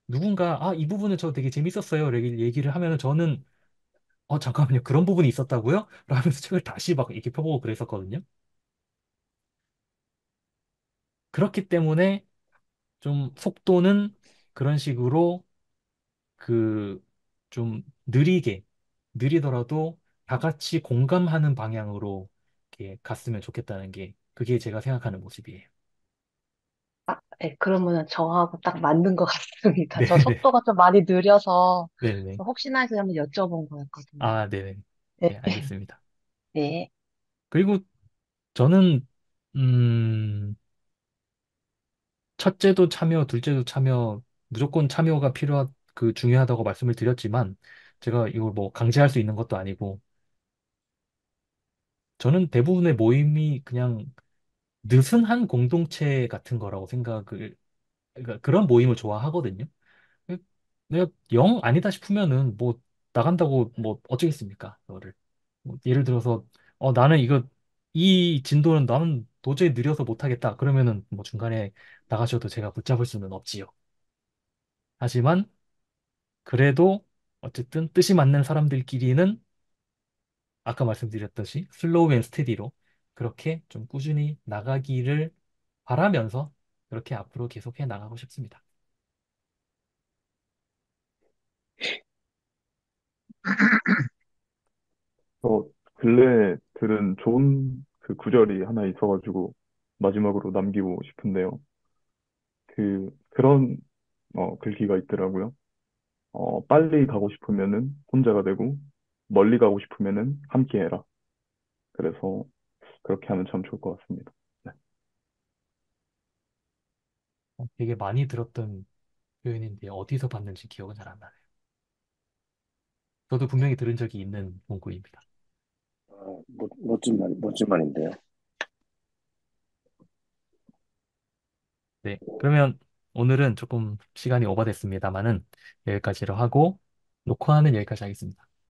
누군가, 이 부분은 저 되게 재밌었어요. 이렇게 얘기를 하면은 저는, 잠깐만요. 그런 부분이 있었다고요? 라면서 책을 다시 막 이렇게 펴보고 그랬었거든요. 그렇기 때문에 좀 속도는 그런 식으로 그 좀 느리더라도 다 같이 공감하는 방향으로 이렇게 갔으면 좋겠다는 게 그게 제가 생각하는 모습이에요. 네, 그러면은 저하고 딱 맞는 것 같습니다. 저 네네. 속도가 좀 많이 느려서 네네. 혹시나 해서 한번 여쭤본 거였거든요. 네네. 네, 네, 알겠습니다. 네. 그리고 저는, 음, 첫째도 참여, 둘째도 참여, 무조건 참여가 중요하다고 말씀을 드렸지만, 제가 이걸 뭐 강제할 수 있는 것도 아니고, 저는 대부분의 모임이 그냥 느슨한 공동체 같은 거라고 그러니까 그런 모임을 좋아하거든요. 내가 영 아니다 싶으면은 뭐 나간다고 뭐 어쩌겠습니까? 그거를. 예를 들어서 나는 이 진도는 나는 도저히 느려서 못하겠다. 그러면은 뭐 중간에 나가셔도 제가 붙잡을 수는 없지요. 하지만 그래도 어쨌든 뜻이 맞는 사람들끼리는 아까 말씀드렸듯이 슬로우 앤 스테디로 그렇게 좀 꾸준히 나가기를 바라면서 그렇게 앞으로 계속해 나가고 싶습니다. 저 근래에 들은 좋은 그 구절이 하나 있어가지고 마지막으로 남기고 싶은데요. 그런 글귀가 있더라고요. 빨리 가고 싶으면은 혼자가 되고 멀리 가고 싶으면은 함께 해라. 그래서 그렇게 하면 참 좋을 것 같습니다. 네. 되게 많이 들었던 표현인데 어디서 봤는지 기억은 잘 안 나네요. 저도 분명히 들은 적이 있는 문구입니다. 멋진 말인데요. 네, 그러면 오늘은 조금 시간이 오버됐습니다만은 여기까지로 하고 녹화는 여기까지 하겠습니다.